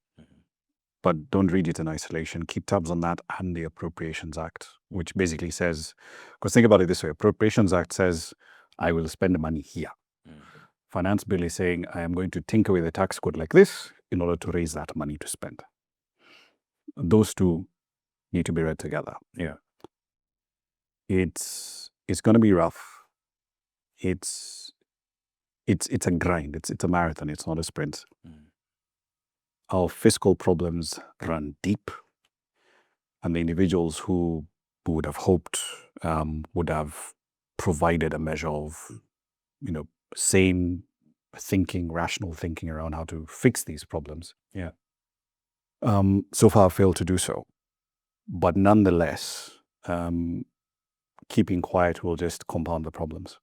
but don't read it in isolation. Keep tabs on that and the Appropriations Act, which basically says, because think about it this way, Appropriations Act says, I will spend the money here. Finance bill is saying, I am going to tinker with the tax code like this in order to raise that money to spend. Those two need to be read together. Yeah. It's going to be rough. It's a grind. It's a marathon. It's not a sprint. Our fiscal problems run deep, and the individuals who would have hoped would have provided a measure of, sane thinking, rational thinking around how to fix these problems. Yeah. So far failed to do so. But nonetheless, keeping quiet will just compound the problems.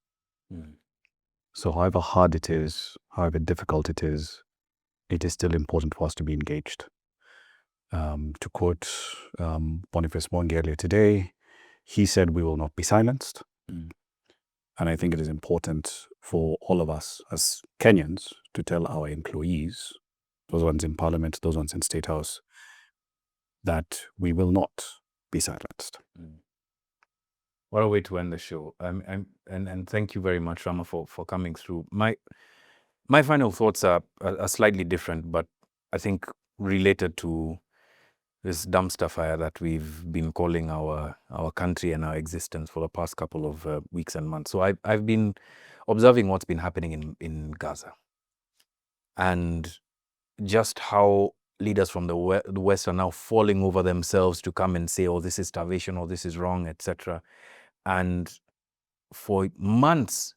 So however hard it is, however difficult it is still important for us to be engaged. To quote Boniface Mwangi earlier today, he said, we will not be silenced. And I think it is important for all of us as Kenyans to tell our employees, those ones in Parliament, those ones in State House, that we will not be silenced. What a way to end the show. And thank you very much, Rama, for coming through. My final thoughts are slightly different, but I think related to this dumpster fire that we've been calling our country and our existence for the past couple of weeks and months. So I've been observing what's been happening in Gaza, and just how leaders from the West are now falling over themselves to come and say, oh, this is starvation, or this is wrong, etc. And for months,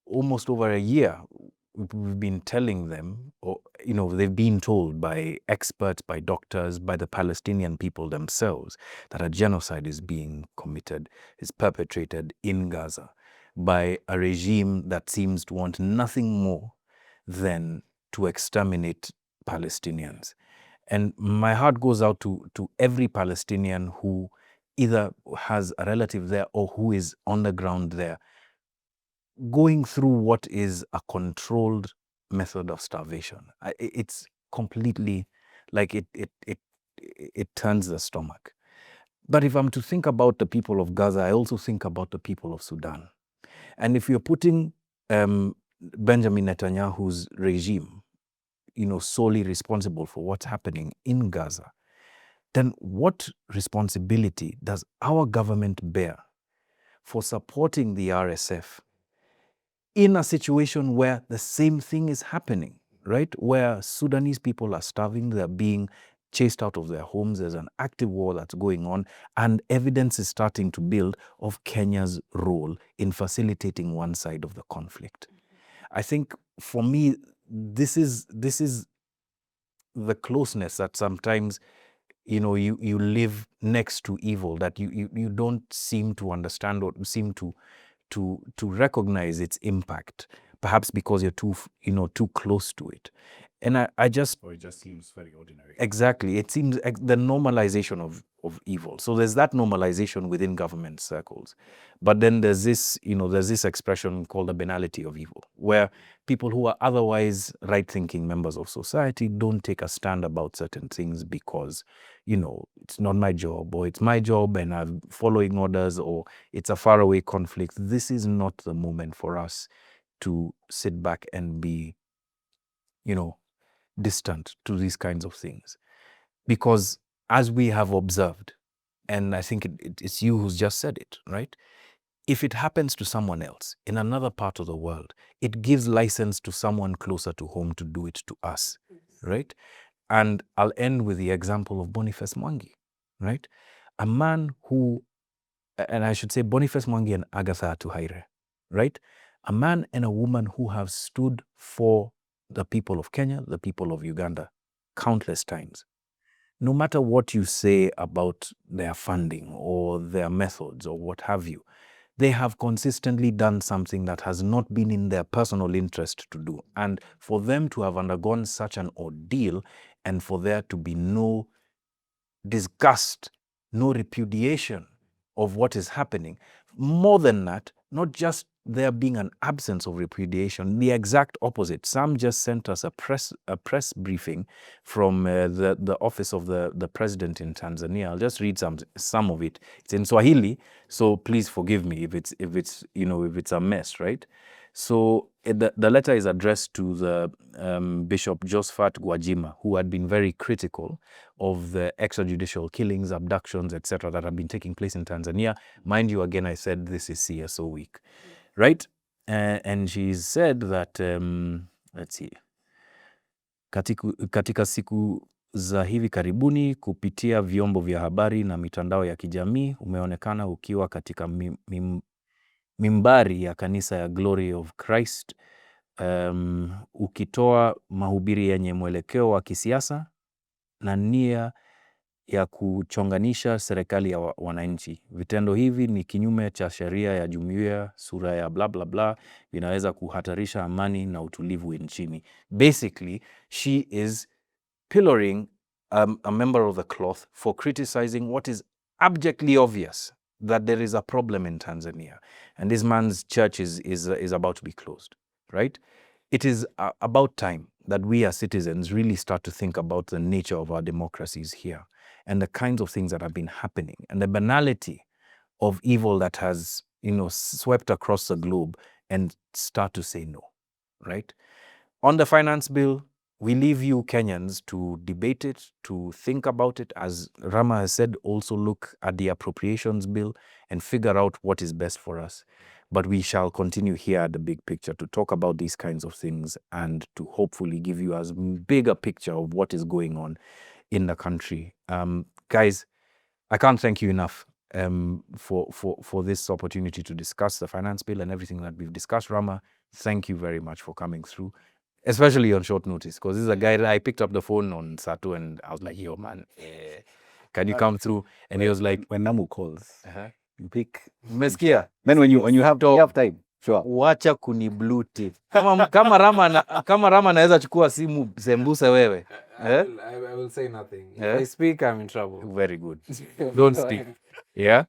almost over a year, we've been telling them, or they've been told by experts, by doctors, by the Palestinian people themselves, that a genocide is being committed, is perpetrated in Gaza by a regime that seems to want nothing more than to exterminate Palestinians. And my heart goes out to every Palestinian who either has a relative there or who is on the ground there, going through what is a controlled method of starvation. It's completely like it turns the stomach. But if I'm to think about the people of Gaza, I also think about the people of Sudan. And if you're putting Benjamin Netanyahu's regime, solely responsible for what's happening in Gaza, then what responsibility does our government bear for supporting the RSF in a situation where the same thing is happening, right? Where Sudanese people are starving, they're being chased out of their homes, there's an active war that's going on, and evidence is starting to build of Kenya's role in facilitating one side of the conflict. I think for me, this is the closeness that sometimes you live next to evil, that you don't seem to understand or seem to recognize its impact, perhaps because you're too close to it. And I just... Or it just seems very ordinary. Exactly. It seems the normalization of evil. So there's that normalization within government circles. But then there's this, there's this expression called the banality of evil, where people who are otherwise right-thinking members of society don't take a stand about certain things because, it's not my job, or it's my job and I'm following orders, or it's a faraway conflict. This is not the moment for us to sit back and be, distant to these kinds of things. Because as we have observed, and I think it's you who's just said it, right? If it happens to someone else in another part of the world, it gives license to someone closer to home to do it to us, right? And I'll end with the example of Boniface Mwangi, right? A man who, and I should say Boniface Mwangi and Agather Atuhaire, right? A man and a woman who have stood for the people of Kenya, the people of Uganda, countless times. No matter what you say about their funding or their methods or what have you, they have consistently done something that has not been in their personal interest to do. And for them to have undergone such an ordeal, and for there to be no disgust, no repudiation of what is happening, more than that, not just there being an absence of repudiation, the exact opposite. Sam just sent us a press briefing from the office of the president in Tanzania. I'll just read some of it. It's in Swahili, so please forgive me if it's a mess, right? So the letter is addressed to the Bishop Josephat Gwajima, who had been very critical of the extrajudicial killings, abductions, etc., that have been taking place in Tanzania. Mind you, again, I said this is CSO week, right? And she said that, let's see, katika siku za hivi karibuni kupitia vyombo vya habari na mitandao ya kijamii umeonekana ukiwa katika mimbari ya kanisa ya Glory of Christ, ukitoa mahubiri yenye mwelekeo wa kisiasa na nia ya kuchonganisha serikali ya wananchi. Vitendo hivi ni kinyume cha sheria ya jumuiya sura ya bla bla bla, vinaweza kuhatarisha amani na utulivu nchini. Basically, she is pillaring a member of the cloth for criticizing what is abjectly obvious, that there is a problem in Tanzania and this man's church is about to be closed, right? It is about time that we as citizens really start to think about the nature of our democracies here and the kinds of things that have been happening and the banality of evil that has, swept across the globe and start to say no, right? On the finance bill, we leave you Kenyans to debate it, to think about it. As Rama has said, also look at the appropriations bill and figure out what is best for us. But we shall continue here at the big picture to talk about these kinds of things and to hopefully give you as big a picture of what is going on in the country. Guys, I can't thank you enough for this opportunity to discuss the finance bill and everything that we've discussed. Rama, thank you very much for coming through, especially on short notice, because this is a guy that I picked up the phone on Sato and I was like, yo, man, can you come through? And he was like, when Namu calls, you pick. Umesikia? Then when you have time, sure. Wacha kuni blue tick. Kama Rama anaweza chukua simu sembuse wewe. I will say nothing. If I speak, I'm in trouble. Very good. Don't speak. Yeah.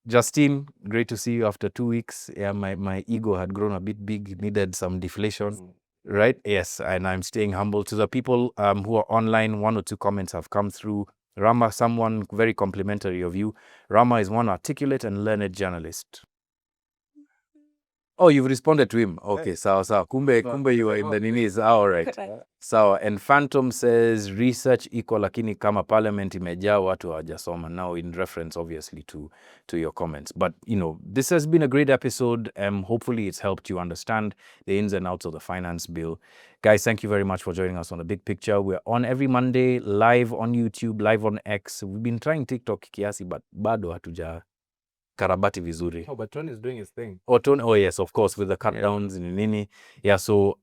Justine, great to see you after 2 weeks. Yeah, my ego had grown a bit big, needed some deflation. Right? Yes, and I'm staying humble. To the people who are online, 1 or 2 comments have come through. Rama, someone very complimentary of you. Rama is one articulate and learned journalist. Oh, you've responded to him. Okay, sawa. Kumbe you are in the ninis. All right. Sawa. And Phantom says research iko lakini kama parliament imejaa watu hawajasoma. Now in reference obviously to your comments. But this has been a great episode. Hopefully it's helped you understand the ins and outs of the finance bill. Guys, thank you very much for joining us on The Big Picture. We're on every Monday, live on YouTube, live on X. We've been trying TikTok kiasi, but bado hatuja karabati vizuri. Oh, but Tony is doing his thing. Oh yes, of course, with the cut downs and nini. Yeah, so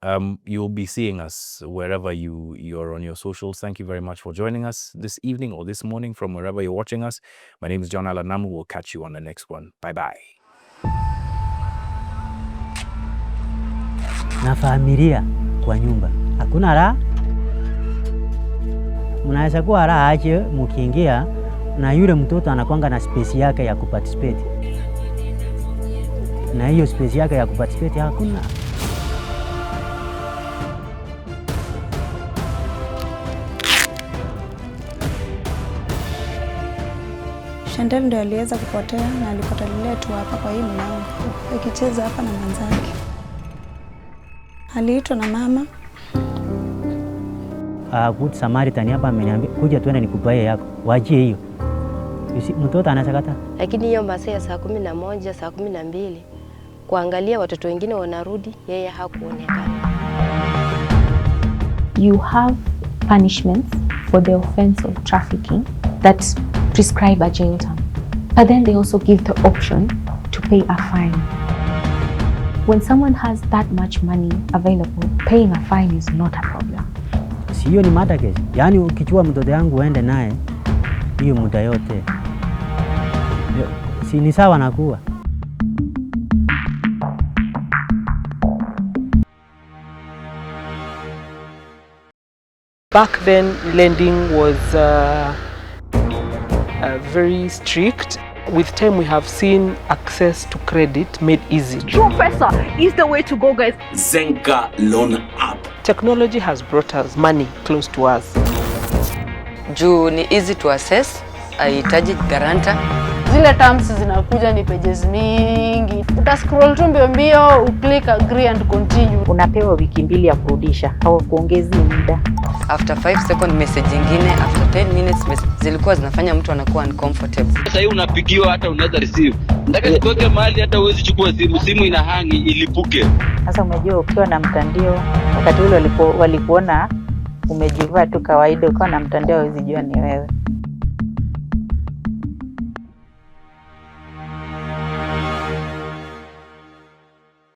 you'll be seeing us wherever you're on your socials. Thank you very much for joining us this evening or this morning from wherever you're watching us. My name is John Alanamu. We'll catch you on the next one. Bye-bye. Na familia kwa nyumba hakuna raha. Mnaweza kuwa raha aje mkiingia na yule mtoto anakuanga na space yake ya kuparticipate, na hiyo space yake ya kuparticipate hakuna. Chantel ndio aliweza kupotea na alipotalilia tu hapa kwa hii mlango akicheza hapa na manzake. Aliitwa na mama. Good Samaritan hapa ameniambia kuja tuende nikupaie yako. Wajie hiyo. Mtoto anachakata. Lakini hiyo masaa ya saa 11, saa 12 kuangalia watoto wengine wanarudi, yeye hakuonekana. You have punishments for the offense of trafficking that prescribe a jail term. But then they also give the option to pay a fine. When someone has that much money available, paying a fine is not a problem. Sio ni mada kesi. Yaani ukichua mtoto yangu uende naye hiyo muda yote. Si ni sawa nakuwa. Back then, lending was very strict. With time, we have seen access to credit made easy. Professor is the way to go, guys. Zenka Loan App. Technology has brought us money close to us. Juu ni easy to access, haihitaji guarantor. Zile terms zinakuja ni pages mingi. Utascroll tu mbio, uklik agree and continue. Unapewa wiki 2 ya kurudisha au kuongeza muda. After 5 second message nyingine, after 10 minutes message zilikuwa zinafanya mtu anakuwa uncomfortable. Sasa hii unapigiwa hata unaweza receive. Nataka nitoke mahali hata uwezi chukua simu ina hangi ilipuke. Sasa umejua ukiwa na mtandio wakati ule walikuona umejivaa tu kawaida ukiwa na mtandio huwezi jua ni wewe.